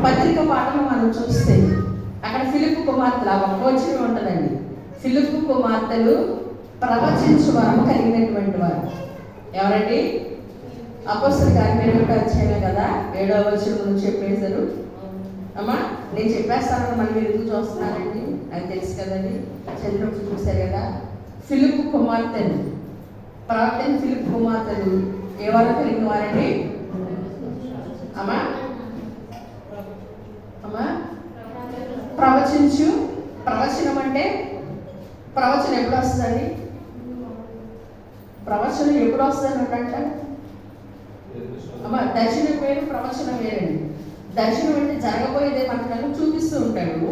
పత్రిక పాటలు మనం చూస్తే అక్కడ ఫిలిప్పు కుమార్తెలు ఆ ఒక్క వచ్చిన ఉంటుందండి. ఫిలిప్పు కుమార్తెలు ప్రవచించు వరం కలిగినటువంటి వారు. ఎవరండి? అపోస్తలుల కార్యాలు 7వ అధ్యాయం కదా, 7వ వచనం నుంచి చెప్పేశారు. అమ్మా నేను చెప్పేస్తానని మళ్ళీ మీరు ఎందుకు చూస్తున్నారండి? నాకు తెలుసు కదండి, చంద్రుడు చూశారు కదా. ఫిలిప్పు కుమార్తెలు, ప్రవక్త ఫిలిప్పు కుమార్తెలు ఏ వరం కలిగిన వారండి? అమ్మా అమ్మా ప్రవచించు. ప్రవచనం అంటే ప్రవచనం ఎప్పుడు వస్తుందండి? ప్రవచనం ఎప్పుడు వస్తుందని అంట అమ్మా, దర్శనం వేరు, ప్రవచనం వేరండి. దర్శనం అంటే జరగబోయేదే మనకు చూపిస్తూ ఉంటాడు.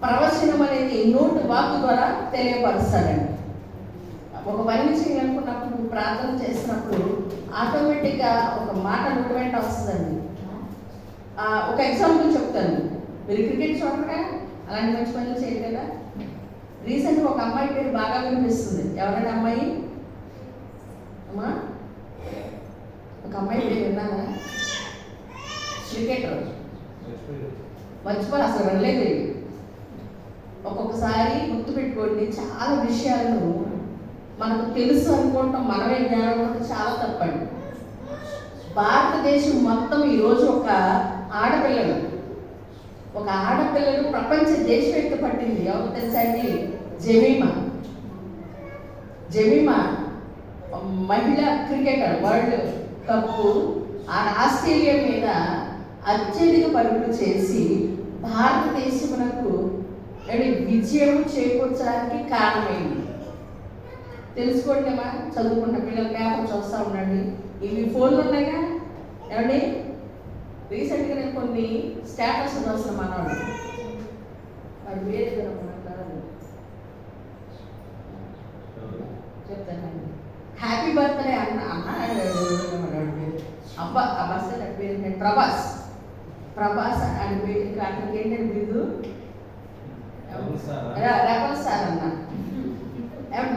ప్రవచనం అనేది నోటి వాక్కు ద్వారా తెలియపరుస్తాడండి. ఒక పని చేయాలనుకున్నప్పుడు, ప్రార్థన చేసినప్పుడు ఆటోమేటిక్గా ఒక మాట నోటి వెంట వస్తుందండి. ఒక ఎగ్జాంపుల్ చెప్తాను. మీరు క్రికెట్ చూడగా అలాంటి మంచి పనులు చేయరు కదా. రీసెంట్గా ఒక అమ్మాయి పేరు బాగా వినిపిస్తుంది. ఎవరైనా అమ్మాయి? అమ్మా ఒక అమ్మాయి పేరు విన్నారా? క్రికెటర్ మర్చిపోయి అసలు వెళ్ళలేదు. ఒక్కొక్కసారి గుర్తుపెట్టుకోండి, చాలా విషయాలను మనకు తెలుసు అనుకుంటాం, మనమే జ్ఞానం చాలా తప్పండి. భారతదేశం మొత్తం ఈరోజు ఒక ఆడపిల్లలు ప్రపంచ దేశం ఎత్తుపట్టింది. ఎవరు తెలుసా అండి? జెమీమా మహిళా క్రికెటర్. వరల్డ్ కప్ ఆస్ట్రేలియా మీద అత్యధిక పరుగులు చేసి భారతదేశమునకు విజయం చేకూర్చడానికి కారణమైంది. తెలుసుకోండి అమ్మా, చదువుకున్న పిల్లలు పేపర్ చూస్తూ ఉండండి. ఇవి ఫోన్లు ఉన్నాయిగా ఏమండి. రీసెంట్గా నేను కొన్ని స్టేటస్ చూసిన మనవాడు, వాడు వేరే చెప్తానండి. హ్యాపీ బర్త్డే అన్న అబ్బా ఆ బస్ పేరు ప్రభాస్ అని పేరు. అక్కడికి ఏంటంటే బిందు రెబల్ స్టార్ అన్న.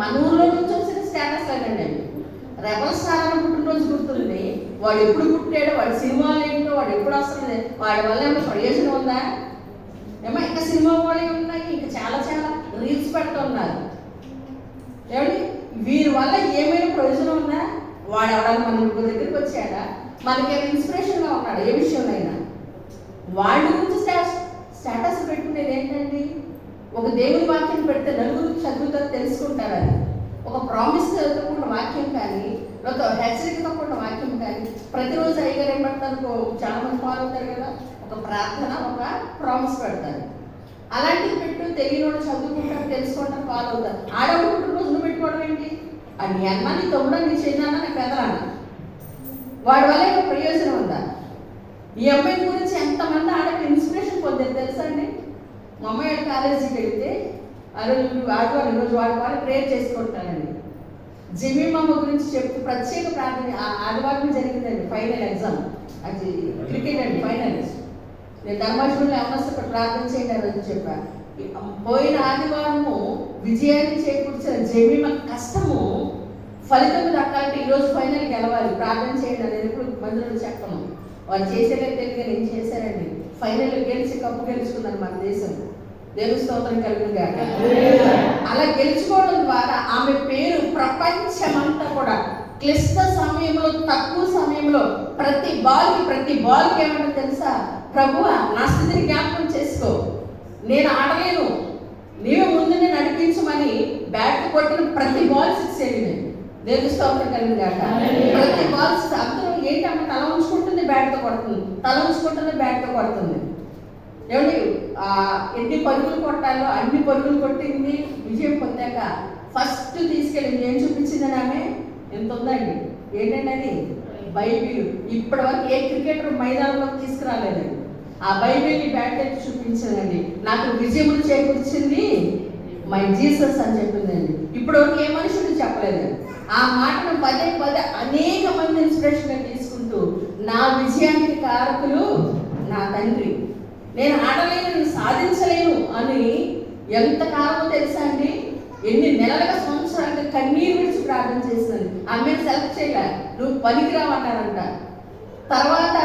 మన ఊర్లో నుంచి వచ్చిన స్టేటస్ లేదండి. రెబల్ స్టార్ అని పుట్టినరోజు గుర్తుంది. వాడు ఎప్పుడు పుట్టాడో, వాడి సినిమాలు ఏంటో, వాడు ఎప్పుడు వస్తుంది, వాడి వల్ల ఏమైనా ప్రయోజనం ఉందా? ఏమో ఇంకా సినిమా వాళ్ళే ఉన్నాయి, ఇంకా చాలా చాలా రీల్స్ పెడుతూ ఉన్నారు. ఏమండి వీరి వల్ల ఏమైనా ప్రయోజనం ఉందా? వాడు ఎవడన్నా మన దగ్గరికి వచ్చాడా? మనకేమైనా ఇన్స్పిరేషన్గా ఉన్నాడు ఏ విషయంలో? వాళ్ళ గురించి స్టేటస్ పెట్టుకునేది ఏంటండి? ఒక దేవుని వాక్యం పెడితే నలుగురు చదువుతారు, తెలుసుకుంటారని. ఒక ప్రామిస్తో కూడిన వాక్యం కానీ, లేకపోతే హెచ్చరికతో కూడిన వాక్యం కానీ, ప్రతిరోజు అయ్యగారు ఏం పెడతారు? చాలా మంది ఫాలో అవుతారు కదా, ఒక ప్రార్థన, ఒక ప్రామిస్ పెడతారు. అలాంటివి పెట్టు, తెలియని చదువుకుంటారు, తెలుసుకుంటారు, ఫాలో అవుతారు. ఆడవాళ్ళు రోజులు పెట్టుకోవడం ఏంటి? అది నీ అన్న, నీ తమ్ముడు, నీ చిన్న, నీ పెదలన్న, వాడి వల్ల ఏమో ప్రయోజనం ఉందా? ఈ అమ్మాయి గురించి ఎంతమంది ఆడవాళ్ళు ఇన్స్పిరేషన్ పొందారు తెలుసా అండి? మా అమ్మాయి కాలేజీకి వెళితే ఆ రోజు ఆదివారం రోజు వాళ్ళు ప్రేయర్ చేసుకుంటానండి. జెమీమమ్మ గురించి చెప్తూ ప్రత్యేక ప్రార్థన. ఆదివారం జరిగిందండి ఫైనల్ ఎగ్జామ్, అది క్రికెట్ అండి ఫైనల్. నేను ధర్మాశ్వరంలో అక్కడ ప్రార్థన చేయండి అని చెప్పాను. పోయిన ఆదివారము విజయాన్ని చేకూర్చిన జెమీమ కష్టము ఫలితం దక్కాలంటే ఈరోజు ఫైనల్ గెలవాలి, ప్రార్థన చేయండి అనేది ఎప్పుడు మందులో చెప్పను. వాళ్ళు చేసేలేదు తెలియదు, నేను చేశారండి. ఫైనల్ గెలిచి కప్పు గెలుచుకున్నాను మన దేశం. దేవుని స్తోత్రం కలుగుగా. అలా గెలుచుకోవడం ద్వారా ఆమె పేరు ప్రపంచమంతా కూడా క్లిష్ట సమయంలో, తక్కువ సమయంలో ప్రతి బాల్కి ఏమంటే తెలుసా? ప్రభువా నా స్థితిని జ్ఞాపకం చేసుకో, నేను ఆడలేను, నీవే ముందు నేను నడిపించమని బ్యాట్ కొట్టిన ప్రతి బాల్ సిక్స్ వెళ్ళింది. దేవుని స్తోత్రం కలుగుగా. ప్రతి బాల్స్ అందరూ ఏంటంటే తల ఉంచుకుంటుంది, బ్యాట్తో కొడుతుంది. ఏమండి ఎన్ని పరుగులు కొట్టాలో అన్ని పరుగులు కొట్టింది. విజయం పొందాక ఫస్ట్ తీసుకెళ్ళింది ఏం చూపించిందని ఆమె? ఎంత ఉందండి? ఏంటంటే అది బైబిల్. ఇప్పటి వరకు ఏ క్రికెటర్ మైదానంలోకి తీసుకురాలేదండి. ఆ బైబిల్ని బ్యాట్ ఎత్తి చూపించానండి. నాకు విజయములు చేకూర్చింది మై జీసస్ అని చెప్పిందండి. ఇప్పుడు ఏ మనుషుడు చెప్పలేదు. ఆ మాటను పదే పదే అనేక మంది ఇన్స్పిరేషన్గా తీసుకుంటూ నా విజయానికి కారకులు నా తండ్రి, నేను ఆడలేను, నేను సాధించలేను అని ఎంత కాలమో తెలుసా అండి, ఎన్ని నెలలుగా సంవత్సరాలుగా కన్నీరు విడిచి ప్రార్థన చేసింది. ఆమె సెలెక్ట్ చేయలే, నువ్వు పనికిరావన్నారంట. తర్వాత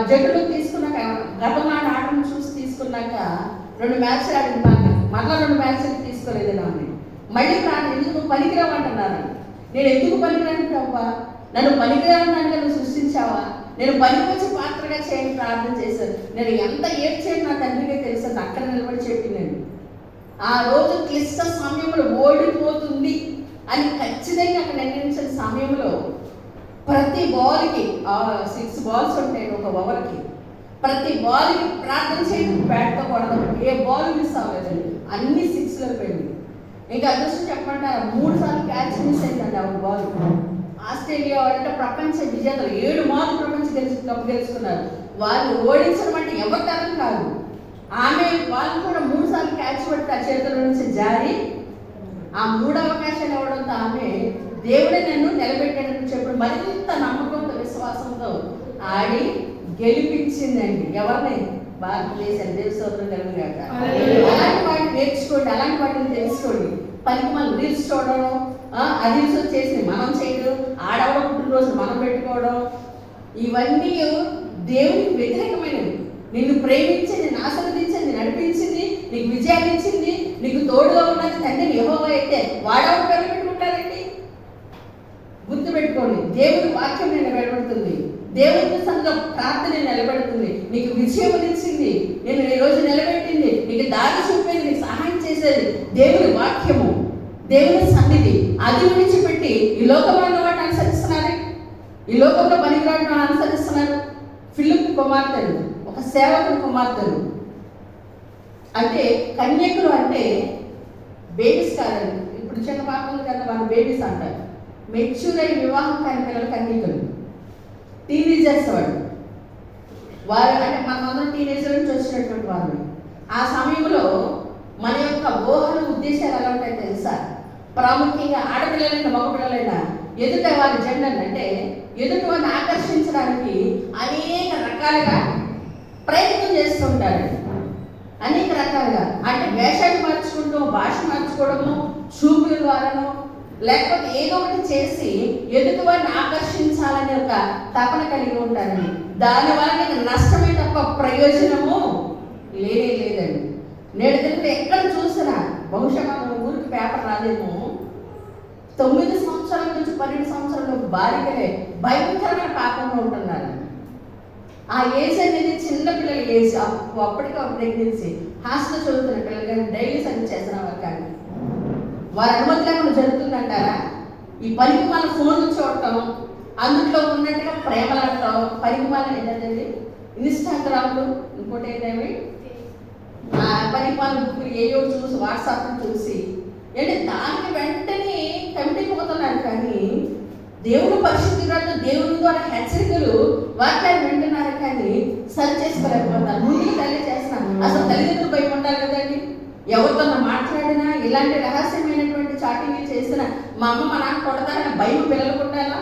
జట్టులో తీసుకున్నాక గతంలో ఆటను చూసి తీసుకున్నాక 2 మ్యాచ్లు ఆడింది బాగా, మళ్ళీ 2 మ్యాచ్లు తీసుకోలేదు ఆమె. మళ్ళీ ప్రార్థన, ఎందుకు నువ్వు పనికిరావంటున్నాను. నేను ఎందుకు పనికిరాను, నన్ను పనికిరావడానికి నువ్వు సృష్టించావా, నేను పనికొచ్చి పాత్రగా చేయని ప్రార్థన చేశాను. నేను ఎంత ఏడ్చేది నా తండ్రికే తెలుసు. అక్కడ నిలబడి చెప్పిందండి, ఆ రోజు క్లిష్ట సమయంలో ఓడిపోతుంది అని ఖచ్చితంగా అక్కడ నిర్ణయించిన సమయంలో ప్రతి బాల్కి 6 బాల్స్ ఉంటాయి ఒక ఓవర్కి, ప్రతి బాల్కి ప్రార్థన చేయడం, బ్యాట్తో కొడదాం, ఏ బాల్ మిస్ అవ్వలేదండి, అన్ని 6లో పోయింది. ఇంకా అదృష్టం చెప్పమంటారా, 3 సార్లు క్యాచ్ మిస్ అయిందండి ఆ బాల్. ఆస్ట్రేలియా అంటే ప్రపంచ విజేతలు 7 మార్లు ప్రపంచ కప్పు గెలుచుకున్నారు. వాళ్ళు ఓడించడం అంటే ఎవరి తరం కాదు. ఆమె వాళ్ళు కూడా 3 సార్లు క్యాచ్ పట్టి ఆ చేతుల నుంచి జారి ఆ 3వ అవకాశాలు ఇవ్వడంతో ఆమె దేవుడే నన్ను నిలబెట్టాడని చెప్పి మరింత నమ్మకంతో విశ్వాసంతో ఆడి గెలిపించిందండి. ఎవరిని? భారతదేశాన్ని. దేశంలో కలుగుగాక. అలాంటి వాటిని నేర్చుకోండి, అలాంటి వాటిని తెలుసుకోండి. పనికి మనం రీల్స్ చూడడం, ఆ రీల్స్ వచ్చేసి మనం చేయడం, ఆడవడం, పుట్టినరోజు మనం పెట్టుకోవడం, ఇవన్నీ దేవునికి వ్యతిరేకమైనవి. నిన్ను ప్రేమించి, నిన్ను ఆశీర్వదించింది, నడిపించింది, నీకు విజయాన్ని ఇచ్చింది, నీకు తోడుగా ఉన్నది తండ్రిని యెహోవా అయితే వాడెవరు పేరు పెట్టుకుంటారండి? గుర్తుపెట్టుకోండి, దేవుడి వాక్యం నిలబెడుతుంది, దేవుడి సంఘం ప్రార్థన నిలబెడుతుంది, నీకు విజయం ఇచ్చింది, నేను ఈ రోజు నిలబెట్టింది, నీకు దారి చూపేది, నీకు సహాయం చేసేది దేవుడి వాక్యము, దేవుని సన్నిధి. అది విడిచిపెట్టి ఈ లోకంలో ఉన్న వాటిని అనుసరిస్తున్నారు, ఈ లోకంలో పనికిరాని అనుసరిస్తున్నారు. ఫిలిప్ కుమార్తెలు, ఒక సేవకుని కుమార్తెలు, అంటే కన్యకులు అంటే బేబీస్ కాదండి. ఇప్పుడు చిన్న పాపలు కదా వాళ్ళు బేబీస్ అంటారు. మెచ్యూర్ అయి వివాహం కాని పిల్లలు కన్యకులు, టీనేజర్స్. వారు అంటే మనమందరం టీనేజర్ నుంచి వచ్చినటువంటి వాళ్ళు. ఆ సమయంలో మన యొక్క ఊహలు, ఉద్దేశాలు ఎలా ఉంటాయో తెలుసా? ప్రాముఖ్యంగా ఆడపిల్లలైనా మగపిల్లలైనా ఎదుట వారి జెండర్ అంటే ఎదుటి వారిని ఆకర్షించడానికి అనేక రకాలుగా ప్రయత్నం చేస్తుంటారు. అనేక రకాలుగా అంటే వేషాన్ని మార్చుకుంటూ, భాష మార్చుకోవడము, చూపుల ద్వారాను, లేకపోతే ఏదో ఒకటి చేసి ఎదుటి వారిని ఆకర్షించాలనే ఒక తపన కలిగి ఉంటారండి. దానివల్ల నీకు నష్టమే తప్ప ప్రయోజనము లేదండి. నేడు దగ్గర ఎక్కడ చూసినా, బహుశా మన ఊరికి పేపర్ రాదేమో, 9 సంవత్సరాల నుంచి 12 సంవత్సరాల బాలికలే భయంకరమైన పాపంలో ఉంటున్నారు. ఆ ఏజ్ అనేది చిన్న పిల్లల ఏజ్, అప్పటికే ప్రెగ్నెన్సీ, హాస్టల్ చదువుతున్న పిల్లలు కానీ డైలీ సర్వీస్ చేస్తున్న వారు కానీ వారి అనుమతి లేకుండా జరుగుతుందంటారా? ఈ పనికి మన ఫోన్లు చూడటం, అందుట్లో ఉన్నట్టుగా ప్రేమలాడటం, పనికి మన ఏంటంటే ఇన్స్టాగ్రామ్లు, ఇంకోటి ఏంటంటే పనికి మన బుక్కులు ఏయో చూసి, వాట్సాప్లు చూసి అంటే దానికి వెంటనే కమిటీపోతున్నారు. కానీ దేవుడు పరిశుద్ధుడు, దేవుని ద్వారా హెచ్చరికలు వాక్యాలు వింటున్నారు కానీ సరి చేసుకోలేకపోతారు. ముందుకు తల్లి చేస్తున్నాను. అసలు తల్లిదండ్రులు భయం ఉంటారు కదండి. ఎవరితో మాట్లాడినా, ఇలాంటి రహస్యమైనటువంటి చాటింగ్ చేసిన మా అమ్మ మా నాన్న కొడతారని భయం పిల్లలకు ఉండాలా?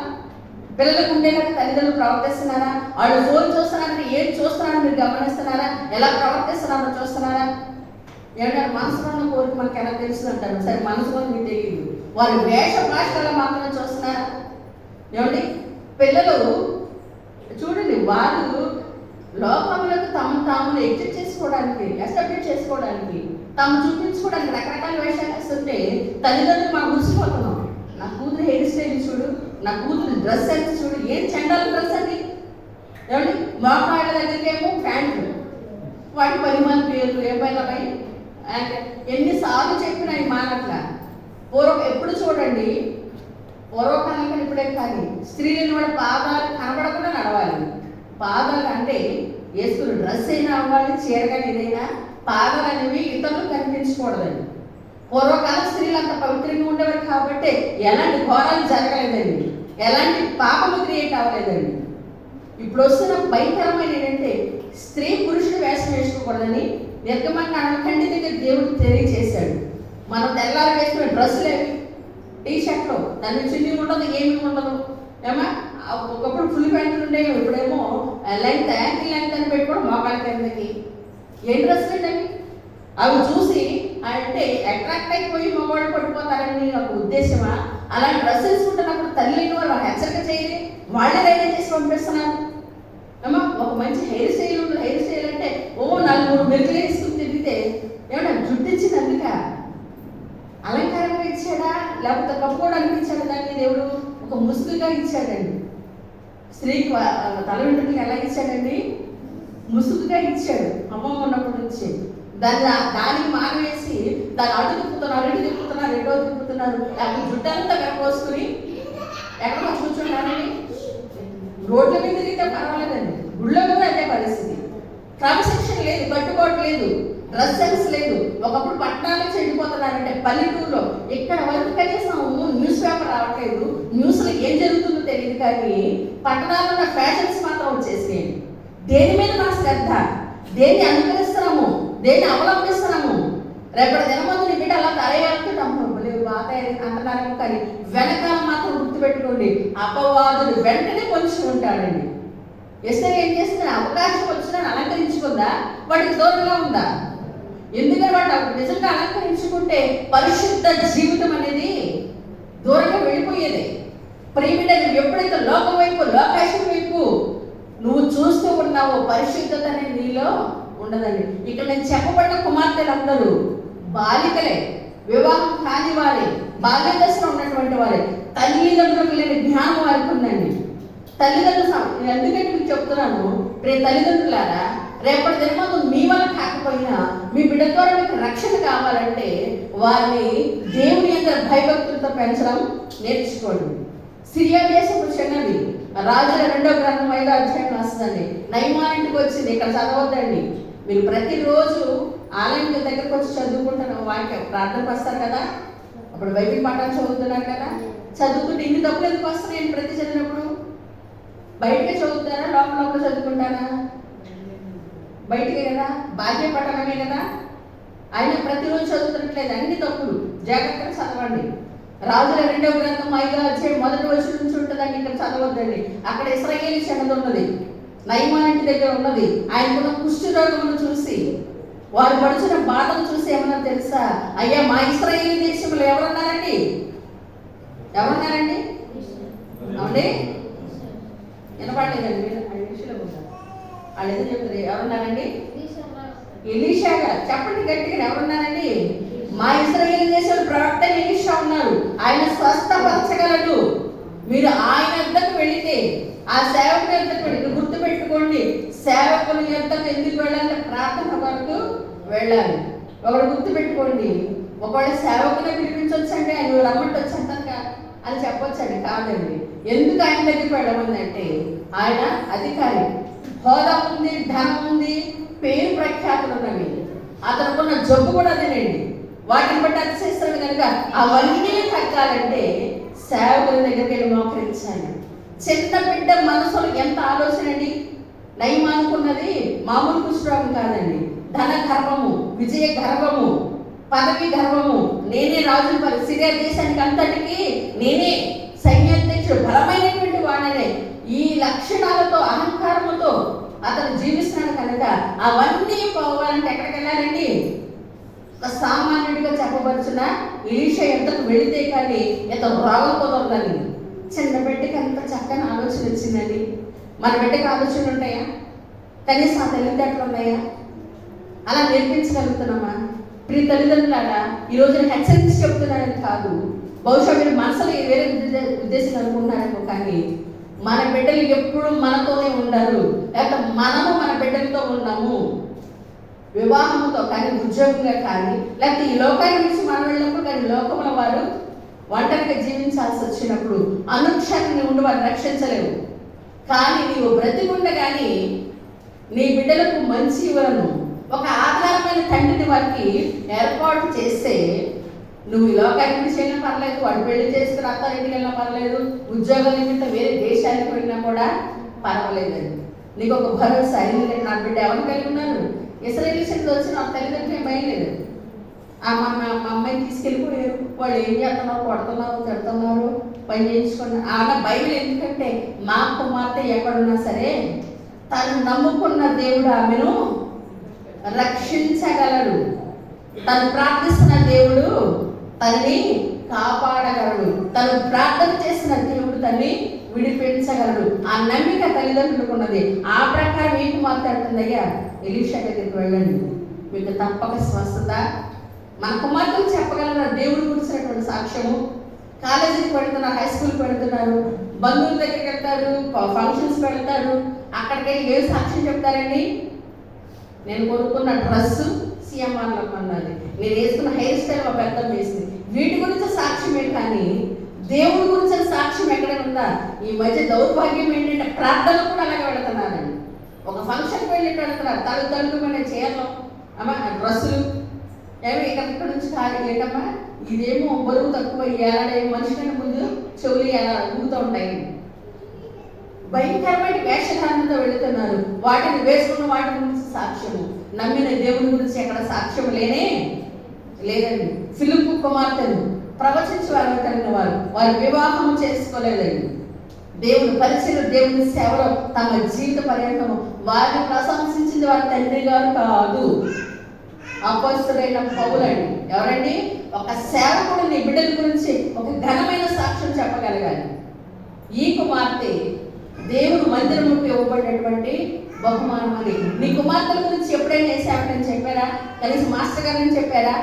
పిల్లలకు ఉండేలా తల్లిదండ్రులు ప్రవర్తిస్తున్నారా? వాళ్ళు ఫోన్ చూస్తున్నారని ఏం చూస్తున్నారని మీరు గమనిస్తున్నారా? ఎలా ప్రవర్తిస్తున్నారో చూస్తున్నారా? ఏమంటే మనసులో ఉన్న కోరిక మనకు ఎలా తెలుస్తుంది అంటారు. సరే, మనసులో మీకు తెలియదు, వారి వేష భాషలో మాత్రమే చూస్తున్నారా? ఏమండి, పిల్లలు చూడండి, వారు లోకంలోకి తాము ఎగ్జిట్ చేసుకోవడానికి, ఎస్టాబ్లిష్ చేసుకోవడానికి, తాము చూపించుకోవడానికి రకరకాల వేషాలు వేస్తుంటే తల్లిదండ్రులు మనం మురిసిపోతున్నాం. నా కూతురు హెయిర్ స్టైల్ చూడు, నా కూతురు డ్రెస్ సెన్స్ చూడు, ఏం చండాల డ్రెస్ అండి. ఏమండి, మోకాళ్ళ దగ్గరికేమో ప్యాంట్లు, వాటి పరిమాణ పేర్లు ఏమైనా ఎన్నిసార్లు చెప్పినా ఈ మానట్ల. ఎప్పుడు చూడండి, పూర్వకాలంలో ఇప్పుడే కానీ స్త్రీలను కూడా పాదాలు కనబడకుండా నడవాలి. పాదాలు అంటే వేసుకున్న డ్రెస్ అయినా అవ్వాలి, చీరగా ఏదైనా పాదాలు అనేవి ఇతరులు కనిపించకూడదండి. పూర్వకాల స్త్రీలు అంత పవిత్రంగా ఉండేవారు కాబట్టి ఎలాంటి ఘోరాలు జరగలేదండి, ఎలాంటి పాపము క్రియేట్ అవ్వలేదండి. ఇప్పుడు వస్తున్న భయంకరమైన ఏంటంటే స్త్రీ పురుషుడు వేషం వేసుకోకూడదని నిర్గమకాండ దగ్గర దేవుడు తెలియజేశాడు. మనం తెల్లారి వేసుకునే డ్రెస్సులు ఏమి, టీ షర్ట్లు, దాని చున్నీ ఉండదు, ఏమీ ఉండదు. ఏమా ఒకప్పుడు ఫుల్ ప్యాంట్లు ఉండేవి, ఇప్పుడేమో లెంగ్త్ యాంకిల్ లెంగ్త్ అని పెట్టుకోవడం మోకాళ్ళ కిందకి. ఏం డ్రెస్సులు అండి అవి? అవి చూసి అంటే అట్రాక్ట్ అయిపోయి మగవాళ్ళు పడిపోతారని ఒక ఉద్దేశమా? అలా డ్రెస్ వేసుకుంటున్నప్పుడు తల్లిని వాళ్ళు హెచ్చరిక చేయలే, వాళ్ళే రెడీ చేసి పంపిస్తున్నారు. ఏమో ఒక మంచి హెయిర్ స్టైల్ ఉంటుంది. హెయిర్ స్టైల్ అంటే 4-3 మెరుగులు వేసుకుని తిరిగితే ఏమన్నా జుట్టు ఇచ్చినందుక అలంకారంగా ఇచ్చాడా, లేకపోతే కప్పుకోవడానికి ఇచ్చాడా? దాన్ని దేవుడు ఒక ముసుగుగా ఇచ్చాడండి. స్త్రీకి తల వెంట్రుకలు ఎలా ఇచ్చాడండి? ముసుగుగా ఇచ్చాడు. అమ్మమ్మ ఉన్నప్పుడు నుంచి దానికి మానవేసి దాన్ని అటు తిప్పుతున్నారు, ఇటు తిప్పుతున్నారు, ఎటో తిప్పుతున్నారు. లేకపోతే జుట్టంతా వెనకోసుకుని ఎక్కడో కూర్చుంటారని రోడ్ల మీద తిరిగితే పర్వాలేదండి, గుళ్ళో కూడా అదే పరిస్థితి. క్రమశిక్షణ లేదు, కట్టుబాటు లేదు, డ్రెస్ సెన్స్ లేదు. ఒకప్పుడు పట్టణాల్లో చెడిపోతున్నారంటే పల్లెటూరులో ఇక్కడ వరకు కనీసం న్యూస్ పేపర్ రావట్లేదు, న్యూస్లో ఏం జరుగుతుందో తెలియదు. కానీ పట్టణాల్లో ఉన్న ఫ్యాషన్స్ మాత్రం వచ్చేసేయండి. దేని మీద మన శ్రద్ధ, దేన్ని అనుకరిస్తున్నాము, దేన్ని అవలంబిస్తున్నాము? రేపటి దినమందు నీ బిడ్డ అలా తరగలుగుతాము బాగా అంటున్నారేమో, కానీ వెనకాల మాత్రం గుర్తుపెట్టుకోండి, అపవాదుడు వెంటనే పొంచి ఉంటాడండి. ఎస్ఐ ఏం చేస్తుంది? అవకాశం వచ్చినా అలంకరించుకుందా? వాటికి దూరంగా ఉందా? ఎందుకంటే వాడు నిజంగా అలంకరించుకుంటే పరిశుద్ధ జీవితం అనేది దూరంగా వెళ్ళిపోయేది. ప్రేమిడ ఎప్పుడైతే లోకం వైపు, లోకాశం వైపు నువ్వు చూస్తూ ఉన్నావో పరిశుద్ధత అనేది నీలో ఉండదండి. ఇక్కడ నేను చెప్పబడిన కుమార్తెలందరూ బాలికలే, వివాహం కాని వారే, బాల్య దశలో ఉన్నటువంటి వారే, తల్లిదండ్రులకు లేని జ్ఞానం వారికి ఉందండి. తల్లిదండ్రులు ఎందుకంటే మీకు చెప్తున్నాను, తల్లిదండ్రులారా, రేపటి దినమందు మీ వల్ల కాకపోయినా మీ బిడ్డ ద్వారా మీకు రక్షణ కావాలంటే వారిని దేవుని యొక్క భయభక్తులతో పెంచడం నేర్చుకోండి. సిరియా దేశం చిన్నది, రాజుల 2వ గ్రంథం 5వ అధ్యాయం వస్తుందండి. నయమానింటికి వచ్చింది, ఇక్కడ చదవద్దండి. మీరు ప్రతిరోజు ఆలయం దగ్గరకు వచ్చి చదువుకుంటారు, వాక్యం ప్రార్థనకు వస్తారు కదా, అప్పుడు బైబిల్ పాఠాలు చదువుతున్నారు కదా, చదువుతుంటే ఇన్ని తప్పులు ఎందుకు వస్తున్నాయి? ప్రతి చదివినప్పుడు బయటకే చదువుతారా, లోపల చదువుకుంటారా? బయటికే కదా, బాధ్య పఠనమే కదా. ఆయన ప్రతిరోజు చదువుతున్నట్లేదు, అన్ని తప్పులు. జాగ్రత్తగా చదవండి. రాజుల 2వ గ్రంథం 5వ అధ్యాయం 1వ వచనం నుంచి ఉంటుందండి, ఇక్కడ చదవద్దండి. అక్కడ ఇశ్రాయేలు చెన్నది ఉన్నది, నయమానింటి దగ్గర ఉన్నది. ఆయనకున్న కుష్టి రోగమును చూసి, వారు పడుచున్న బాధను చూసి ఏమన్నా తెలుసా? అయ్యా, మా ఇశ్రాయేలు దేశంలో ఎవరున్నారండి? ఎవరున్నారండి? అవునండి, వినపడలేదండి. మీరు వాళ్ళు ఏదో చెప్తారు. ఎవరున్నారండి? ఎలీషాగా. చెప్పండి గట్టిగా, ఎవరున్నారండి? మా ఇశ్రాయేలు దేశంలో ప్రవక్త ఎలీషా ఉన్నారు, ఆయన స్వస్థపరచగలడు. మీరు ఆయన యొద్దకు వెళితే, ఆ సేవకుని యొద్దకు వెళ్ళి గుర్తుపెట్టుకోండి, సేవకుని యొద్దకు ఎందుకు వెళ్ళాలంటే ప్రార్థన వరకు వెళ్ళాలి. ఒకడు గుర్తుపెట్టుకోండి, ఒకవేళ సేవకుని పిలిపించవచ్చండి, ఆయన రమ్మంటే వచ్చంటాక అని చెప్పొచ్చండి. కాదండి. ఎందుకు ఆయన దగ్గరికి వెళ్ళమందంటే ఆయన అధికారి, హోదా ఉంది, ధనం ఉంది, పేరు ప్రఖ్యాతులు ఉన్నవి. అతనుకున్న జబ్బు కూడా అదేనండి. వాటిని బట్టి అతిశయిస్తాడు కనుక అవన్నీ తగ్గాలంటే సేవకుల దగ్గరికి వెళ్ళి మోకరించాలి. చిన్న బిడ్డ మనసులో ఎంత ఆలోచన అండి. నయమానుకున్నది మామూలు కుష్ఠరోగం కాదండి, ధన గర్వము, విజయ గర్వము, పదవి గర్వము. నేనే రాజు, సిరియా దేశానికి అంతటికి నేనే సైన్యాధ్యక్షుడు, బలమైనటువంటి వాడనే. ఈ లక్షణాలతో, అహంకారముతో అతను జీవిస్తున్నాడు కనుక అవన్నీ పోవాలంటే ఎక్కడికి వెళ్ళాలండి? ఒక సామాన్యుడిగా చెప్పబడుచున్న ఎలీషా ఎంతకు వెళితే కానీ ఎంత రోగం కుదరదని. చిన్న బిడ్డకి అంత చక్కని ఆలోచన వచ్చిందండి. మన బిడ్డకి ఆలోచనలు ఉంటాయా? కనీసం ఆ తెలివితేటలు ఉన్నాయా? అలా నేర్పించగలుగుతున్నామా? ప్రియ తల్లిదండ్రులారా, ఈ రోజున హెచ్చరించి చెప్తున్నారని కాదు, బహుశా మీరు మనసులో వేరే ఉద్దేశం అనుకుంటున్నారేమో, కానీ మన బిడ్డలు ఎప్పుడు మనతోనే ఉండరు, లేకపోతే మనము మన బిడ్డలతో ఉన్నాము. వివాహంతో కానీ, ఉద్యోగంగా కానీ, లేకపోతే ఈ లోకాన్ని నుంచి మనం వెళ్ళినప్పుడు కానీ, లోకంలో వారు ఒంటరిగా జీవించాల్సి వచ్చినప్పుడు అనుక్షణం ఉండి వారిని రక్షించలేవు. కానీ నీవు బ్రతికుండ కానీ నీ బిడ్డలకు మంచి ఇవ్వలను ఒక ఆధారమైన తండ్రిని వారికి ఏర్పాటు చేస్తే, నువ్వు ఈ లోకానికి నుంచి వెళ్ళినా పర్లేదు, వాడు పెళ్లి చేసుకుని అత్తారింటికి వెళ్ళినా పర్లేదు, ఉద్యోగం నిమిత్తం వేరే దేశానికి వెళ్ళినా కూడా పర్వాలేదండి, నీకు ఒక భరోసా. ఎందుకంటే నా బిడ్డ ఎవరు కలిగి ఉన్నారు? ఇశ్రాయేలీయులు వచ్చి నా తల్లిదండ్రులు భయం లేదు. మా అమ్మాయిని తీసుకెళ్ళిపోయారు, వాళ్ళు ఏం చేస్తున్నారు, కొడుతున్నారు, తిడుతున్నారు, పని చేయించుకున్నారు. ఆమె బైబిల్ ఎందుకంటే మా కుమార్తె ఎక్కడున్నా సరే తను నమ్ముకున్న దేవుడు ఆమెను రక్షించగలడు. తను ప్రార్థిస్తున్న దేవుడు తనని కాపాడగలడు. తను ప్రార్థన చేసిన దేవుడు తనని విడిపించగలడు. ఆ నమ్మిక తల్లిదండ్రులకు ఉన్నది. ఆ ప్రకారం మీకు మాట్లాడుతుంది, అయ్యా ఎలీషా దగ్గరికి వెళ్ళండి, మీకు తప్పక స్వస్థత. మన కుమార్తెలు చెప్పగలరు దేవుడి గురించినటువంటి సాక్ష్యము. కాలేజీకి పెడుతున్నారు, హై స్కూల్కి పెడుతున్నారు, బంధువుల దగ్గరికి వెళ్తారు, ఫంక్షన్స్ పెడతారు. అక్కడికి వెళ్ళి ఏ సాక్ష్యం చెప్తారండి? నేను కొనుక్కున్న డ్రెస్సు సీఎంఆర్లో కొన్నది, నేను వేసుకున్న హెయిర్ స్టైల్ మా పెద్ద వేసింది. వీటి గురించి సాక్ష్యమే కానీ దేవుడి గురించి సాక్ష్యం ఎక్కడైనా ఉందా? ఈ మధ్య దౌర్భాగ్యం ఏంటంటే ప్రార్థనలు కూడా అలాగే వెళుతున్నారండి. ఒక ఫంక్షన్కి వెళ్ళి వెళ్తున్నారు, తల్లిదండ్రులు చీరలు అమ్మ డ్రెస్సులు ఏమో ఇక్కడ నుంచి ఖాళీ ఏంటమ్మా, ఇదేమో బరువు తక్కువ, ఏలాడే మనిషికన్నా ముందు చెవులు ఎలా ఊగుతూ ఉంటాయి. భయంకరమైన వేషధారణతో వెళుతున్నారు. వాటిని వేసుకున్న వాటి గురించి సాక్ష్యము, నమ్మిన దేవుని గురించి ఎక్కడ సాక్ష్యం లేదండి. ఫిలిప్పు కుమార్తెను ప్రవచించి వారు కలిగిన వారు వివాహం చేసుకోలేదండి. దేవుని పరిచయం, దేవుని సేవలో తమ జీవిత పర్యంతము వారిని ప్రశంసించింది వారి తండ్రి గారు కాదు, అపొస్తలుడైన పౌలండి. ఎవరండి? ఒక సేవకుడు నీ బిడ్డల గురించి ఒక ఘనమైన సాక్ష్యం చెప్పగలగాలి. ఈ కుమార్తె దేవుడు మందిరముకు ఇవ్వబడినటువంటి బహుమానం. అని నీ కుమార్తెల గురించి ఎప్పుడైనా సేవకుని చెప్పారా? కనీసం మాస్టర్ గారిని చెప్పారా?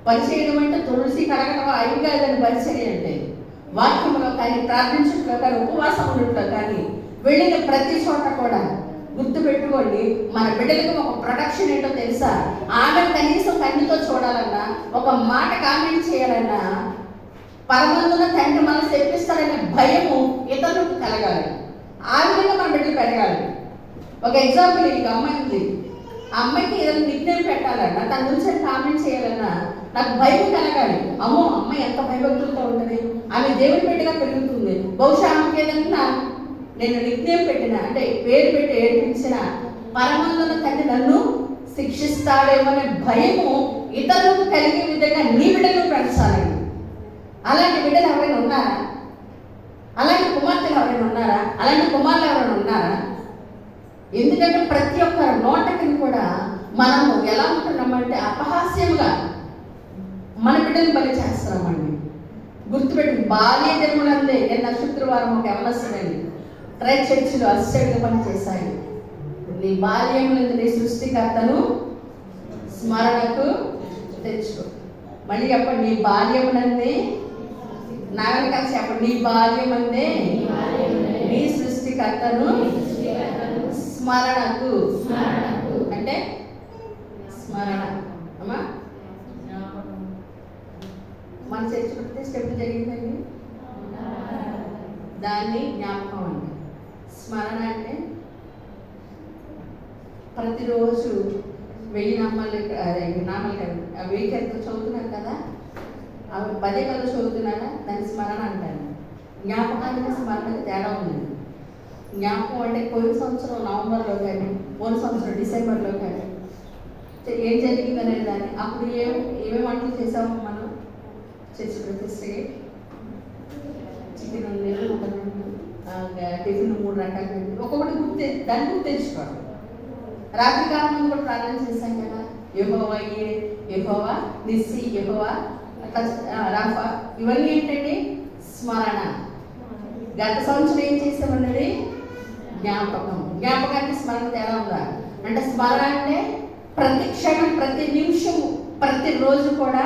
పరిచయం అంటే తులసి కడగటం అవి కాదని పరిచయం అంటే వాక్యంలో కానీ, ప్రార్థించట్లో కానీ, ఉపవాసం ఉండట్లో కానీ, వెళ్ళిన ప్రతి చోట కూడా గుర్తుపెట్టుకోండి, మన బిడ్డలకు ఒక ప్రొడక్షన్ ఏంటో తెలుసా? ఆమె కనీసం కన్నుతో చూడాలన్నా, ఒక మాట కామెంట్ చేయాలన్నా, పరమందున తండ్రి మనసు తెప్పిస్తారనే భయము ఇతరులకు కలగాలి. ఆ విధంగా మన బిడ్డలు పెరగాలి. ఒక ఎగ్జాంపుల్, ఈ అమ్మాయి ఉంది, ఆ అమ్మాయికి ఏదైనా నిక్నేమ్ పెట్టాలన్నా, తన గురించి కామెంట్ చేయాలన్నా నాకు భయం కలగాలి. అమ్మో అమ్మాయి ఎంత భయభక్తులతో ఉంటుంది, ఆమె దేవుని బిడ్డగా పెరుగుతుంది. బహుశా ఆమెకి ఏదన్నా నేను నిక్నేమ్ పెట్టిన అంటే పేరు పెట్టి ఏడిపించిన పరమందున తండ్రి నన్ను శిక్షిస్తాడేమో అనే భయము ఇతరులకు కలిగే విధంగా నీ బిడ్డలు పెంచాలండి. అలాంటి బిడ్డలు ఎవరైనా ఉన్నారా? అలాంటి కుమార్తెలు ఎవరైనా ఉన్నారా? అలాంటి కుమారులు ఎవరైనా ఉన్నారా? ఎందుకంటే ప్రతి ఒక్క నోటకి కూడా మనము ఎలా ఉంటున్నామంటే అపహాస్యముగా మన బిడ్డలు బలి చేస్తున్నామండి. గుర్తుపెట్టి బాల్య జన్మలందే. నిన్న శుక్రవారం ఒక ఎవరొస్తుందండి ట్రైబ్ చర్చిలో అసిస్టెంట్గా పనిచేశాయి. నీ బాల్యములందు నీ సృష్టికర్తను స్మరణకు తెచ్చుకో. మళ్ళీ చెప్పండి, నీ బాల్యమునందే, నాగరిక చెప్పండి, నీ బాల్యమందే నీ సృష్టికర్తను స్మరణకు. అంటే స్మరణ అమ్మా. మన చర్చ పెడితే స్టెప్ జరిగిందండి, దాన్ని జ్ఞాపకం అండి. స్మరణ అంటే ప్రతిరోజు 1000 నామాలు కాదు, 1000 చదువుతున్నాను కదా, అవి 10 కళ్ళు చదువుతున్నారా, దాన్ని స్మరణ అంటాను. జ్ఞాపకానికి స్మరణకి తేడా ఉంది. జ్ఞాపకం అంటే పోయిన సంవత్సరం నవంబర్లో కానీ, పోయిన సంవత్సరం డిసెంబర్లో కానీ ఏం జరిగింది అనేది దాన్ని, అప్పుడు ఏమేమి వంటలు చేసాము మనం. చర్చి ప్రతిష్టకి చికెన్ ఉంది, మటన్ ఉంది, టిఫిన్ 3 రకాలు, ఒక్కొక్కటి దాన్ని గుర్తు తెచ్చుకోవాలి. రాత్రి కాలం ముందు కూడా ప్రార్థన చేశాం కదా, యెహోవా యెహోవా నిస్సి, యెహోవా రాఫా. ఇవన్నీ ఏంటంటే స్మరణ. గత సంవత్సరం ఏం చేసామన్నది జ్ఞాపకం. జ్ఞాపకానికి స్మరణ తేడా ఉందా అంటే, స్మరణ అంటే ప్రతి క్షణం, ప్రతి నిమిషం, ప్రతిరోజు కూడా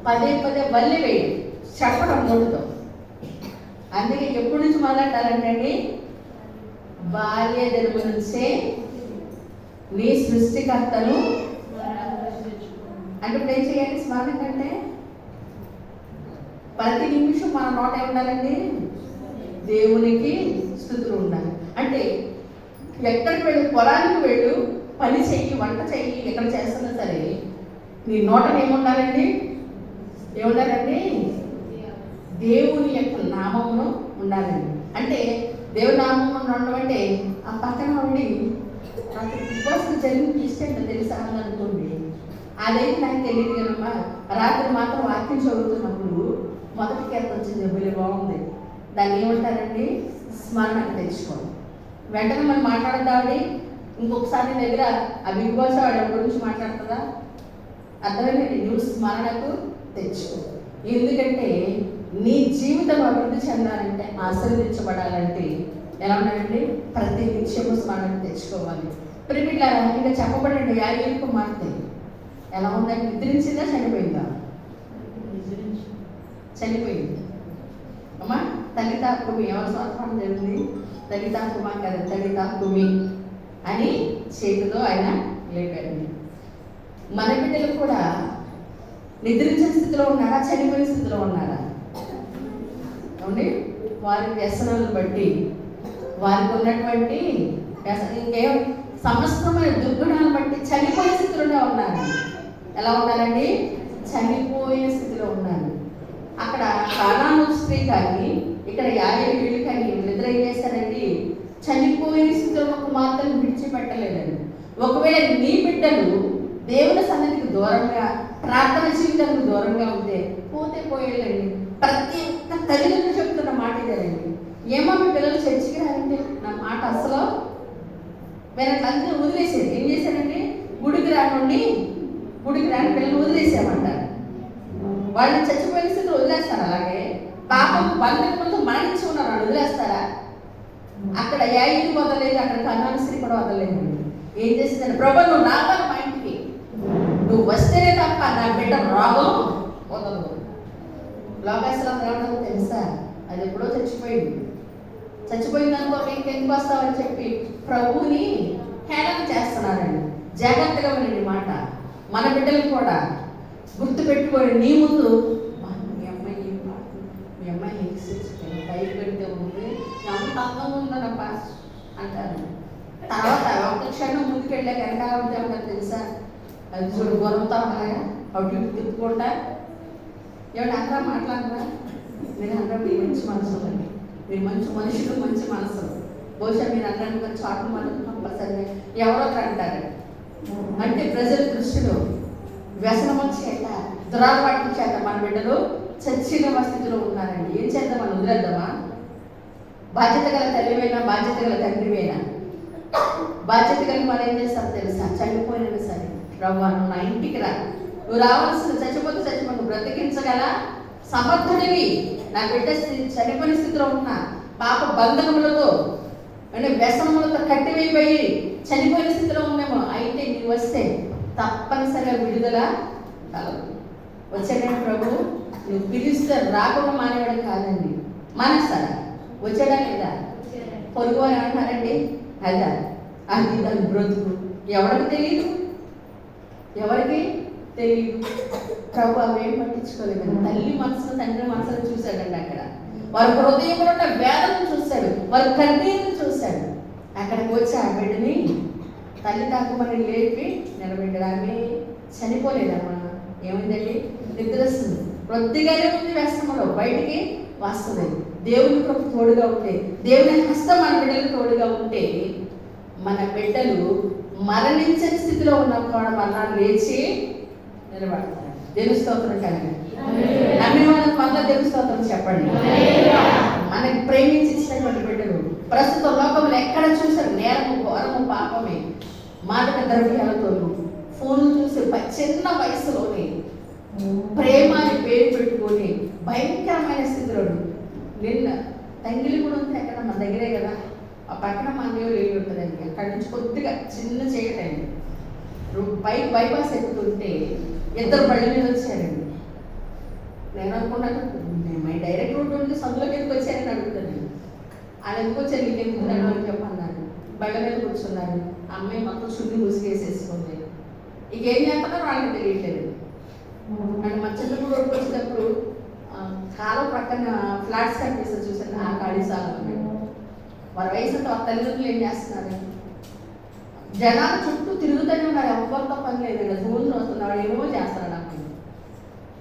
పదే వల్లి వేయడం, చెప్పడం నోటితో. అందుకే ఎప్పటి నుంచి మొదలెట్టాలంటే బాల్య జన్మ నుంచే నీ సృష్టికర్తను అంటే ఇప్పుడు ఏం చేయాలి? స్మరణ కంటే ప్రతి నిమిషం మన నోట ఉండాలండి, దేవునికి స్తుతులు ఉండాలి. అంటే ఎక్కడికి వెళ్ళు, పొలానికి వెళ్ళు, పని చెయ్యి, వంట చెయ్యి, ఎక్కడ చేస్తున్నా సరే నీ నోటను ఏముండాలండి? దేవుని యొక్క నామమును ఉండాలండి. అంటే దేవుని నామం ఉండడం అంటే ఆ పక్కన ఉండి బిగ్ బాస్ జరిగిన ఇష్టం తెలుసా అని అనుకోండి. అదైతే నాకు తెలియదు కదమ్మా. రాత్రి మాత్రం వాక్యం చదువుతున్నప్పుడు మొదటి కీర్తన వచ్చింది, భలే బాగుంది. దాన్ని ఏమంటారండి? స్మరణకు తెచ్చుకోండి. వెంటనే మనం మాట్లాడదామండి. ఇంకొకసారి నీ దగ్గర ఆ బిగ్ బాస్ వాడు ఎవరి గురించి మాట్లాడుతుందా? అర్థమైందండి. నువ్వు స్మరణకు తెచ్చుకో. ఎందుకంటే నీ జీవితం అభివృద్ధి చెందాలంటే, ఆశీర్వదించబడాలంటే ఎలా ఉన్నాయండి? ప్రతి నిత్యము స్మరణకు తెచ్చుకోవాలి. ప్రిమిట్లా ఇంకా చెప్పబడండి. యాయేలు కుమార్తె ఎలా ఉందండి? నిద్రించిందా చనిపోయిందా? చనిపోయింది. అమ్మా తల్లితా కుమి ఎవరు స్వార్థం జరిగింది? తల్లితా కుమా కదా, తల్లితా కుమి అని చేతితో ఆయన లేపాడు. మన బిడ్డలు కూడా నిద్రించిన స్థితిలో ఉన్నారా, చనిపోయిన స్థితిలో ఉన్నారా? అవునండి. వారి వ్యసనాలను బట్టి, వారికి ఉన్నటువంటి ఇంకేం సమస్తమైన దుర్గుణాలను బట్టి చనిపోయే స్థితిలోనే ఉన్నారు. ఎలా ఉన్నారండి? చనిపోయే స్థితిలో ఉన్నారు. అక్కడ కానాను స్త్రీ కానీ ఇక్కడ యాయేలు కానీ నిద్ర ఏం చేశారండి? చనిపోయే స్థితిలో ఒక కుమార్తెను విడిచిపెట్టలేదండి. ఒకవేళ నీ బిడ్డలు దేవుని సన్నిధికి దూరంగా, ప్రార్థన జీవితానికి దూరంగా ఉంటే పోతే పోయేళ్ళండి. ప్రతి ఒక్క తల్లిదండ్రులు చెప్తున్న మాట ఇదేనండి. ఏమో మీ పిల్లలు చర్చికి రారండి, నా మాట అసలు వీళ్ళందరూ వదిలేసేది. ఏం చేశారండి? గుడికి రాని పిల్లలు వదిలేసామంటారు. వాళ్ళని చచ్చిపోయిన స్థితిలో వదిలేస్తారు. అలాగే పాపం బంధుకు ముందు మరణించి ఉన్నారు, వాళ్ళు వదిలేస్తారా? అక్కడ యాయేలు వదలలేదు, అక్కడ కానాను స్త్రీ కూడా వదలలేదండి. ఏం చేసిందండి? ప్రభు నువ్వు రావాలి మా ఇంటికి, నువ్వు వస్తేనే తప్ప నా బిడ్డ రోగం వదలదు. లోకేశ్వరం రావడం తెలుసా? అది ఎప్పుడో చచ్చిపోయిందనుకో ఇంకెందుకు వస్తావని చెప్పి ప్రభువుని హేళన చేస్తున్నారండి. జాగ్రత్తగా వినండి మాట. మన బిడ్డలు కూడా గుర్తు పెట్టుకోండి. నీ ముందు మీ అమ్మాయి బయట పెడితే ఉంది, ఎంత అందంగా ఉందన్నప్ప అంటారు. తర్వాత ఒక క్షణం ముందుకు వెళ్ళాక వెనకాల ఉంటే ఉంటారు తెలుసా? అది చూడు గురంతో అలాగా అటు ఇటు తిప్పుకుంటా. ఏమంటే అంతా మాట్లాడరా? మీరు అందరూ మీ మంచి మనసులు అండి, మీరు మంచి మనుషులు, మంచి మనసులు. బహుశా మీరు అందరూ చాటు మనకు కంపల్సరిగా ఎవరో అంటారు. అంటే ప్రజల దృష్టిలో వ్యసనం చేత, దురాలవాట్ల చేత మన బిడ్డలు చచ్చిన స్థితిలో ఉన్నారండి. ఏం చేద్దాం? మనం వదిలేద్దామా? బాధ్యత గల తల్లివైనా, బాధ్యత గల తండ్రివైనా, బాధ్యత కలిగి మనం ఏం చేస్తారో తెలుసా? చనిపోయినా సరే రవ్వ నువ్వు నా ఇంటికి రా, నువ్వు రావాల్సిన చచ్చిపోతే బ్రతికించగల సమర్థుడివి. నా బిడ్డ చనిపోయిన స్థితిలో ఉన్న పాప బంధనములతో అంటే వ్యసనములతో కట్టివేయిపోయి చనిపోయిన స్థితిలో ఉన్నామో అయితే నీవు వస్తే తప్పనిసరిగా విడుదల కలదు. వచ్చాడండి ప్రభు. నువ్వు పిలిస్తే రాకుండా మానేవాడు కాదండి. మానేస్తారా? వచ్చాడా లేదా? పొరుగు అని అంటారండి. అదా అది దాని బ్రతుకు ఎవరికి తెలియదు, ఎవరికి తెలియదు. ప్రభు అవేం పట్టించుకోలేదు. తల్లి మనసును, తండ్రి మనసును చూశాడండి. అక్కడ వారి హృదయంలో ఉన్న వేదనను చూశాడు, వారి కన్నీరును చూశాడు. అక్కడికి వచ్చి ఆ బిడ్డని తల్లి తాకుమని లేపి నిలబెట్టడాన్ని చనిపోలేదమ్మా. ఏమైందండి? నిద్రస్తుంది. కొద్దిగానే ఉంది వ్యసనంలో, బయటికి వస్తుంది. దేవుని కృప తోడుగా ఉంటే, దేవుని హస్తం మన బిడ్డలకు తోడుగా ఉంటే మన బిడ్డలు మరణించని స్థితిలో ఉన్నప్పుడు మరణాలు లేచి నిలబడతారు. దేవుని స్తోత్రం కదండి. నమ్మిన వాళ్ళకి మళ్ళీ దేవుని స్తోత్రం చెప్పండి. మనకి ప్రేమించి ఇచ్చినటువంటి బిడ్డలు ప్రస్తుత లోకంలో ఎక్కడ చూసారు నేరము, ఘోరము, పాపమే, మాదక ద్రవ్యాలతో ఫోన్లు చూసి చిన్న వయసులోనే ప్రేమని పేరు పెట్టుకొని భయంకరమైన స్థితిలో నిన్న తంగిలి కూడా ఉంది. ఎక్కడ మన దగ్గరే కదా, ఆ పక్కన మా దేవుడు వెళ్ళి ఉంటుందండి. అక్కడి నుంచి కొద్దిగా చిన్న చేయటండి బైపాస్ ఎక్కుతుంటే ఇద్దరు బళ్ళ మీద వచ్చారండి. నేను అనుకున్నాను మై డైరెక్ట్ రూట్ ఉంటే సందులోకి ఎందుకు వచ్చారని అడుగుతాను. ఆయన ఎందుకు వచ్చారు, నీకు ఎందుకు అని చెప్పన్నాను. బళ్ళ మీద కూర్చున్నారు. అమ్మాయి మొత్తం శుద్ధి ముసిగేసేసుకుంది. ఇంకేం చేస్తున్నారో వాళ్ళకి తెలియట్లేదు. అండ్ మా చిన్నప్పుడు రోడ్డుకు వచ్చేటప్పుడు కాలం పక్కన ఫ్లాట్స్ కనిపిస్తుంది చూసాను, ఆ ఖాళీ సాగు. వారి వయసు తల్లిదండ్రులు ఏం చేస్తున్నారు? జనాలు చుట్టూ తిరుగుతూనే ఉన్నారు. ఎవరితో పని లేదండి. ఫోన్లు వస్తున్నాడు, ఏమో చేస్తున్నాడు. నాకు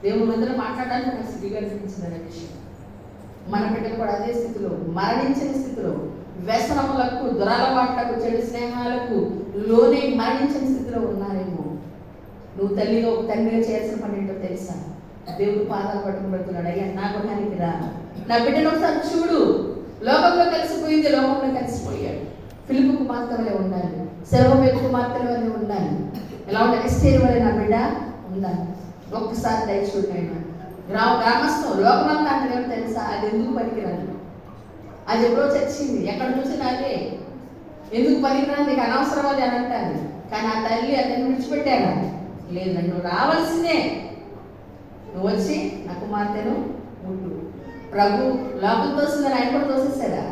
దేవుని మందిలో మాట్లాడడానికి నాకు సిగ్గుగా అనిపించింది అనే విషయం. మన బిడ్డలు కూడా అదే స్థితిలో, మరణించిన స్థితిలో, వ్యసనములకు, దురలవాట్లకు, చెడు స్నేహాలకు లోనే మరణించిన స్థితిలో ఉన్నారేమో. నువ్వు తల్లిగా ఒక తండ్రిగా చేయాల్సిన పని ఏంటో తెలుసా? దేవుడు పాదాలు పట్టుకుని పెడుతున్నాడు, అయ్యా నా గృహానికి రా, నా బిడ్డను ఒకసారి చూడు. లోకంలో కలిసిపోయింది, లోకంలో కలిసిపోయాడు. ఫిలిప్పు కుమార్తె వలె ఉండాలి, సెలవు కుమార్తెల వలె ఉండాలి. ఎలా ఉండాలి? ఎస్తేరు వలె నా బిడ్డ ఉండాలి. ఒక్కసారి దయచూడైనా గ్రామస్థం లోకమంతా అంటే తెలుసా? అది ఎందుకు పనికిరాదు, అది ఎప్పుడో చచ్చింది, ఎక్కడ చూసినా అదే. ఎందుకు పనికిరాదు, నీకు అనవసరం అది అని అంటారు. కానీ ఆ తల్లి అతన్ని విడిచిపెట్టారా? లేదండి, నువ్వు రావాల్సిందే, నువ్వు వచ్చి నా కుమార్తెను ముట్టు. ప్రభు లోపల తోసిందని ఆయన కూడా తోసేసాడా?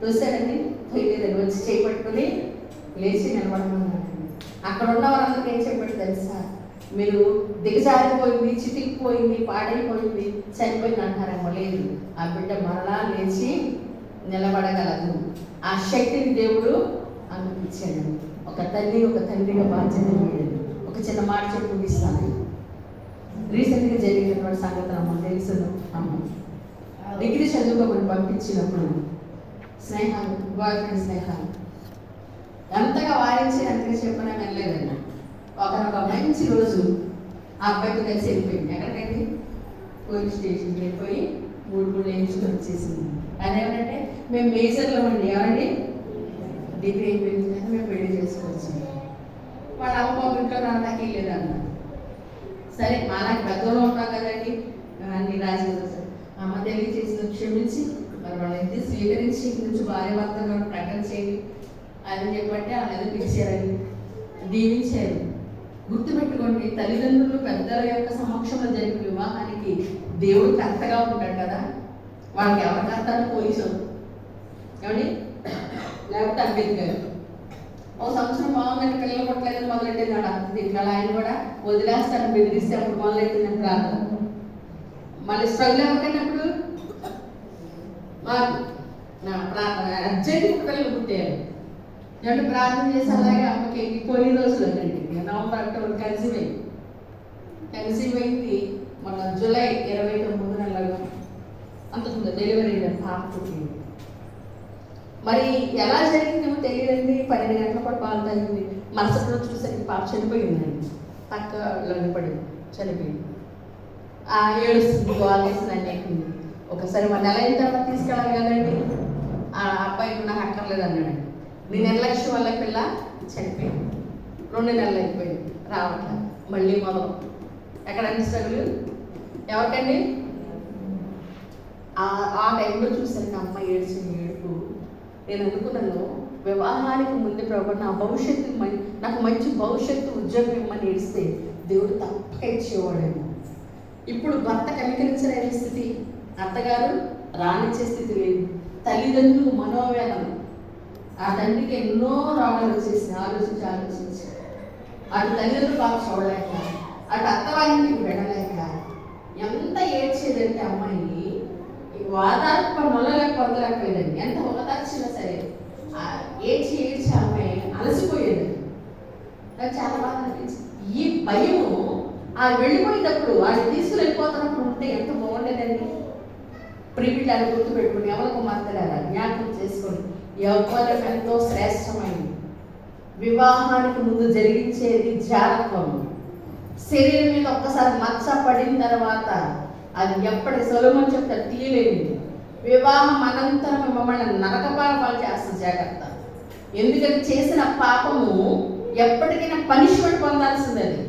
తోసాడండి, పోయలేదండి. వచ్చి చేపట్టుకుని లేచి నిలబడమన్నాడు. అక్కడ ఉన్న వారందరికీ ఏం చెప్పాడు తెలుసా? మీరు దిగజారిపోయింది, చితికిపోయింది, పాడైపోయింది, చనిపోయింది అంటారేమో. లేదు, ఆ బిడ్డ మరలా లేచి నిలబడగలదు. ఆ శక్తిని దేవుడు అనుపించాడు. ఒక తల్లి ఒక తండ్రిగా బాధ్యత వేయడు. ఒక చిన్న మాట చెప్పి ముగిస్తాను. రీసెంట్గా జరిగినటువంటి సంగతి అమ్మ తెలుసు. అమ్మ డిగ్రీ చదువుకోమని పంపించినప్పుడు స్నేహాలు, బాయ్ ఫ్రెండ్ స్నేహాలు ఎంతగా వారించి అంతగా చెప్పినా వెళ్ళలేదండి. ఒక మంచి రోజు ఆ అబ్బాయితో కలిసి వెళ్ళిపోయింది. ఎక్కడికండి? పోలీస్ స్టేషన్కి వెళ్ళిపోయి 3 వేయించుకొని వచ్చేసింది. అదేమంటే మేము మేజర్లో అండి, ఏమండి డిగ్రీ అయిపోయింది కానీ మేము పెళ్లి చేసుకోవచ్చు. వాళ్ళ అమ్మ ఇంట్లో నాకు లేదన్న. సరే మాకు పెద్దలో ఉన్నాం కదండి, అన్ని రాజు అమ్మ తెలియజేసిన క్షమించి మరి వాళ్ళైతే స్వీకరించి నుంచి భార్య భర్తగా ప్రకటన చేయండి అని చెప్పంటే అనేది పిలిచారని దీవించారు. గుర్తుపెట్టుకోండి, తల్లిదండ్రులు పెద్దల యొక్క సమక్షంలో జరిగిన వివాహానికి దేవుడు కర్తగా ఉంటాడు కదా. వాళ్ళకి ఎవరి కర్తను? పోలీసు ఏమండి, లేకపోతే అంబేద్కర్. ఒక సంవత్సరం బాగుందండి, పిల్లలు కొట్టలేదని మొదలెట్టినాడు. దీంట్లో ఆయన కూడా వదిలేస్తాను, బెదిరిస్తే అప్పుడు మొదలెట్టిన ప్రార్థన. మళ్ళీ స్ట్రగుల్ ఎవరికైనప్పుడు మాకు నా ప్రార్థన అర్జెంట్ పిల్లలు పుట్టారు. నేను ప్రార్థన చేసి అలాగే అమ్మకి కొన్ని రోజులు అండి, నవంబర్ అక్టోబర్ కన్సీవ్ అయింది. మన జూలై 29 నెలలో అంతకుముందు డెలివరీ పాప పుట్టింది. మరి ఎలా జరిగిందేమో తెలియదండి. 12 గంటల పాటు పాలు తాగింది. మరుసటి రోజు చూసరికి పాప చనిపోయిందండి. పక్కలో పడి చనిపోయింది. ఏడుస్తుంది, గోల్ చేసిందండి. ఎక్కింది. ఒకసారి మన నెల అయిన తర్వాత తీసుకెళ్ళాలి కదండి. ఆ అబ్బాయికి నాకు అక్కర్లేదు అన్నాడు. నీ నిర్లక్ష్యం వల్ల పిల్ల చనిపోయింది. 2 నెలలు అయిపోయింది, రావట్లేదు. మళ్ళీ మొదలు ఎక్కడండి స్ట్రగుల్? ఎవరికండి? ఆ టైంలో చూసాను అమ్మ ఏడ్చిన ఏడుపు. నేను అనుకున్నాను, వివాహానికి ముందు ప్రభు నా భవిష్యత్తు నాకు మంచి భవిష్యత్తు, ఉద్యోగం ఇమ్మని ఏడిస్తే దేవుడు తప్పక ఇచ్చేవాడేమో. ఇప్పుడు భర్త కనికరించలేని స్థితి, అత్తగారు రానిచ్చే స్థితి లేదు, తల్లిదండ్రులు మనోవేదన, ఆ తండ్రికి ఎన్నో రోగాలు వచ్చేసి ఆలోచించి అటు తల్లిదండ్రులు పాప చూడలేక, అటు అత్తవారింటికి వెళ్ళలేక ఎంత ఏడ్చేదంటే అమ్మాయి వాదార్పు నొల్లలేక పొందలేకపోయేదండి. ఎంత ఓదార్చినా సరే ఏడ్చి అమ్మాయి అలసిపోయేది. నాకు చాలా బాగా అనిపించింది. ఈ భయము ఆ వెళ్ళిపోయేటప్పుడు అది తీసుకుని వెళ్ళిపోతున్నప్పుడు ఉంటే ఎంత బాగుండేదండి. ప్రిమిటాలు గుర్తుపెట్టుకుని ఎవరి కుమార్తెలారా జ్ఞాపకం చేసుకొని ఎవరం ఎంతో శ్రేష్టమైంది. వివాహానికి ముందు జరిగించేది జాగ్రత్తం. శరీరం మీద ఒక్కసారి మచ్చ పడిన తర్వాత అది ఎప్పటి సొలొమోను చెప్తాడు తీయలేనిది. వివాహం అనంతరం మమ్మల్ని నరకపాలు చేస్తుంది. జాగ్రత్త. ఎందుకంటే చేసిన పాపము ఎప్పటికైనా పనిష్మెంట్ పొందాల్సింది. అది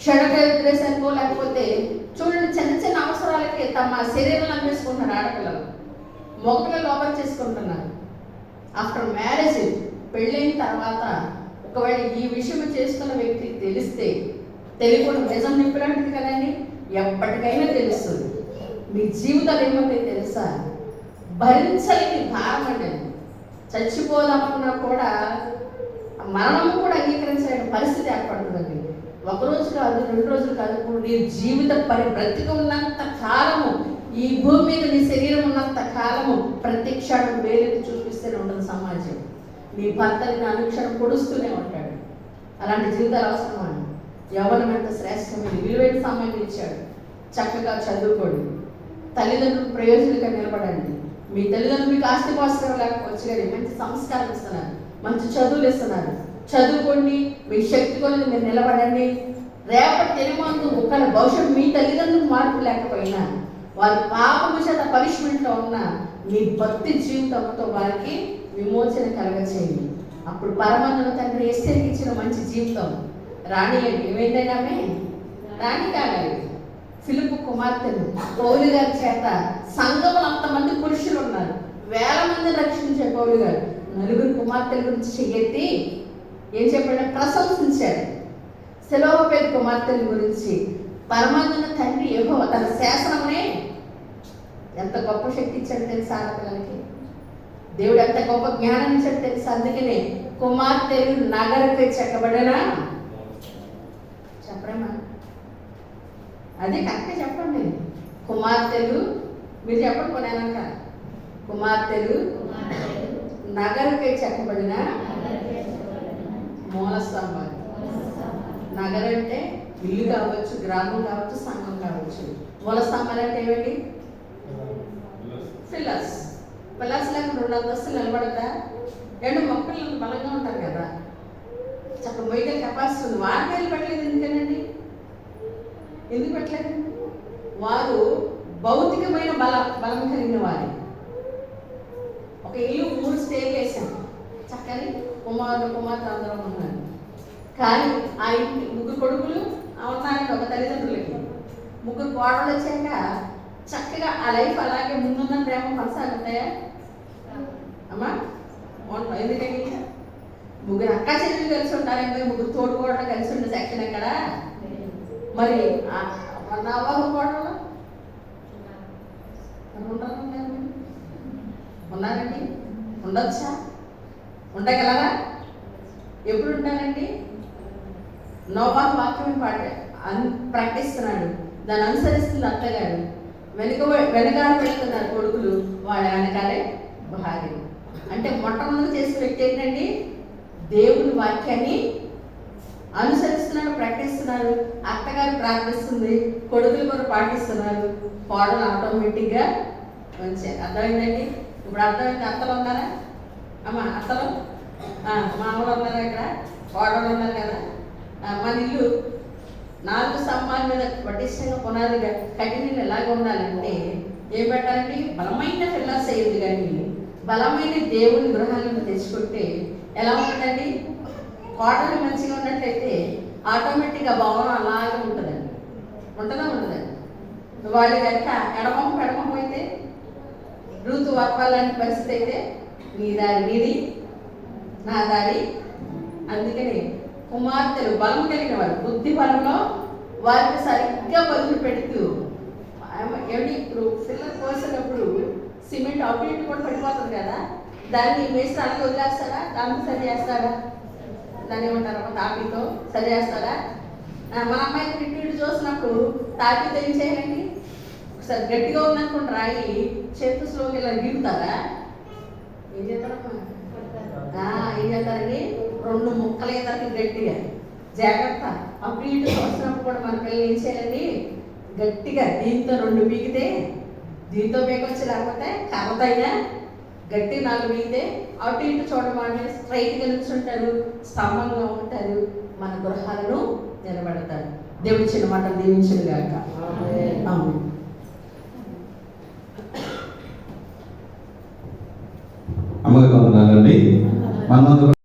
క్షణక ఉద్దేశానికో లేకపోతే చూడండి, చిన్న చిన్న అవసరాలకి తమ శరీరాన్ని అమ్మేసుకుంటున్నారు ఆడపిల్లలు, మగపిల్లలు ఓపెన్ చేసుకుంటున్నారు. ఆఫ్టర్ మ్యారేజ్ పెళ్ళైన తర్వాత ఒకవేళ ఈ విషయం చేసుకున్న వ్యక్తికి తెలిస్తే, తెలియకుండా నిజం నింపినట్టు కదండి, ఎప్పటికైనా తెలుస్తుంది. మీ జీవితాలు ఏమంటే తెలుసా? భరించలేని భారం అండి. చచ్చిపోదామన్నా కూడా మరణము కూడా అంగీకరించలేని పరిస్థితి ఏర్పడుతుందండి. 1 రోజు కాదు, 2 రోజులు కాదు, నీ జీవిత బ్రతికి ఉన్నంత కాలము, ఈ భూమి మీద నీ శరీరం ఉన్నంత కాలము ప్రతి క్షణం వేలెత్తి చూపిస్తూనే ఉండదు సమాజం. నీ భర్తని అనుక్షణం పొడుస్తూనే ఉంటాడు. అలాంటి జీవితాలు అవసరం అండి. యవ్వనం ఎంత శ్రేష్టమైన విలువైన సమయం ఇచ్చాడు. చక్కగా చదువుకోండి, తల్లిదండ్రులు ప్రయోజనంగా నిలబడండి. మీ తల్లిదండ్రులు మీకు ఆస్తిపాస్తులు లేకపోవచ్చు కానీ మంచి సంస్కారం ఇస్తున్నారు, మంచి చదువులు ఇస్తున్నారు. చదువుకోండి, మీ శక్తి కొలది మీరు నిలబడండి. రేపటి తెలిమందు ఒకళ్ళ భవిష్యత్తు మీ తల్లిదండ్రులకు మార్పు లేకపోయినా, వారి పాపము చేత పనిష్మెంట్లో ఉన్న మీ భక్తి జీవితంతో వారికి విమోచన కలగచేయండి. అప్పుడు పరమందున తండ్రి ఎస్తేరికి ఇచ్చిన మంచి జీవితం రాణియండి. ఏమైందండి ఆమె? రాణి కాగలి. ఫిలిప్పు కుమార్తెలు పౌలు గారి చేత సంఘములు అంతమంది పురుషులు ఉన్నారు, వేల మంది రక్షించే పౌలు గారు 9 కుమార్తెల గురించి చెయ్యెత్తి ఏం చెప్పాడు? ప్రశంసించాడు. సెలోపేద కుమార్తెల గురించి పరమాత్మ తండ్రి యెహోవా తన శాసనమునే ఎంత గొప్ప శక్తి ఇచ్చాడు తెలుసా? ఆడపిల్లలకి దేవుడు ఎంత గొప్ప జ్ఞానం ఇచ్చాడు తెలుసా? అందుకనే కుమార్తెలు నగరకి చెక్కబడనా చెప్పడమా? అదే కరెక్ట్గా చెప్పండి. కుమార్తెలు మీరు చెప్పండి కొనేనాక. కుమార్తెలు నగరకి చెక్కబడిన మూల స్తంభాలు. నగరం అంటే ఇల్లు కావచ్చు, గ్రామం కావచ్చు, సంఘం కావచ్చు. మూల స్తంభాలు అంటే ఏమిటి? పిల్లర్స్. పిల్లర్స్ లేకుండా 2 అంతస్తులు నిలబడతా? రెండు మొక్కలు బలంగా ఉంటారు కదా, చక్కగా మొయ్యగల కెపాసిటీ ఉంది. వారి పేర్లు పెట్టలేదు ఎందుకనండి? ఎందుకు పెట్టలేదు? వారు భౌతికమైన బలం కలిగిన వారు. ఒక ఇల్లు 3 స్టేర్లు వేసాం, చక్కని కుమార్తె అందరం ఉన్నారు. కానీ ఆ ఇంటి 3 కొడుకులు ఉన్నారండి ఒక తల్లిదండ్రులకి. 3 కోడలు వచ్చాక చక్కగా ఆ లైఫ్ అలాగే ముందున్న ప్రేమ కొనసాగుతాయా అమ్మా? ఎందుకని 3 అక్క చెల్లెలు కలిసి ఉంటారేమో, 3 తోడు కోడలు కలిసి ఉండే సెక్షన్ ఎక్కడ? మరి నవ్వారు కోడలు ఉన్నారండి? ఉండొచ్చా? ఉండగలరా? ఎప్పుడు ఉంటారండి? నోవాహు వాక్యం ప్రకటిస్తున్నాడు, దాన్ని అనుసరిస్తుంది అత్తగారు. వెనకాల పెడుతున్నారు కొడుకులు, వాళ్ళ వెనకాలే భార్య. అంటే మొట్టమొదటి చేసి వ్యక్తి ఏంటండి? దేవుని వాక్యాన్ని అనుసరిస్తున్నాడు, ప్రకటిస్తున్నాడు. అత్తగారు ప్రార్థిస్తుంది, కొడుకులు కూడా పాటిస్తున్నారు. కోడలు ఆటోమేటిక్గా మంచిగా. అర్థమైందండి? ఇప్పుడు అర్థమైంది. అత్తలు ఉన్నారా అమ్మ? అత్తలు మామూలు ఉన్నారు, ఇక్కడ కోడలు ఉన్నారు కదా. మన ఇల్లు 4 స్తంభాల మీద పటిష్టంగా పునాదిగా కట్టిన ఎలాగ ఉండాలంటే ఏం పెట్టాలండి? బలమైన పిల్లర్స్ అయ్యింది. కానీ బలమైన దేవుని గృహాలను తెచ్చుకుంటే ఎలా ఉంటుందండి? కోటలు మంచిగా ఉన్నట్లయితే ఆటోమేటిక్గా భవనం అలాగే ఉంటుందండి. ఉంటుందండి. వాళ్ళు కనుక ఎడమ అయితే రూతు వర్పాలాంటి పరిస్థితి అయితే నీ దారి నీది, నా దారి. అందుకని కుమార్తెలు బలం కలిగిన వారు, బుద్ధి బలంలో వారికి సరిగ్గా బదులు పెడుతూ ఏమిటి? ఇప్పుడు పిల్లలు పోసినప్పుడు సిమెంట్ అటు ఇటు కూడా పడిపోతుంది కదా, దాన్ని వేసి అలాగే వదిలేస్తారా? దాన్ని సరి చేస్తారా? దాన్ని ఏమంటారు? తాపీతో సరి చేస్తారా? మన అమ్మాయిని ఇటు చూసినప్పుడు తాపీతో ఏం చేయాలండి? ఒకసారి గట్టిగా ఉందనుకోండి రాయి, చేతు స్లోకి ఇలా గీగుతారా? ఏం చేస్తారమ్మా? ఏం చేస్తారండి? 2 ముక్కలు అయ్యేదానికి గట్టిగా జాగ్రత్త. అప్పుడు ఇటు చూసినప్పుడు కూడా మన పిల్లలు ఏం చేయాలండి? గట్టిగా దీంతో 2 పీకితే, దీంతో పీకొచ్చి లేకపోతే కర్రతైనా గట్టి 4 పీకితే అటు ఇటు చూడమంటే స్ట్రైట్గా నిల్చుంటారు, స్తంభంగా ఉంటారు, మన గృహాలను నిలబెడతారు. దేవుడి చిన్న మాటలు దీవించును గాక. అమ్మగారు వందనాలండి.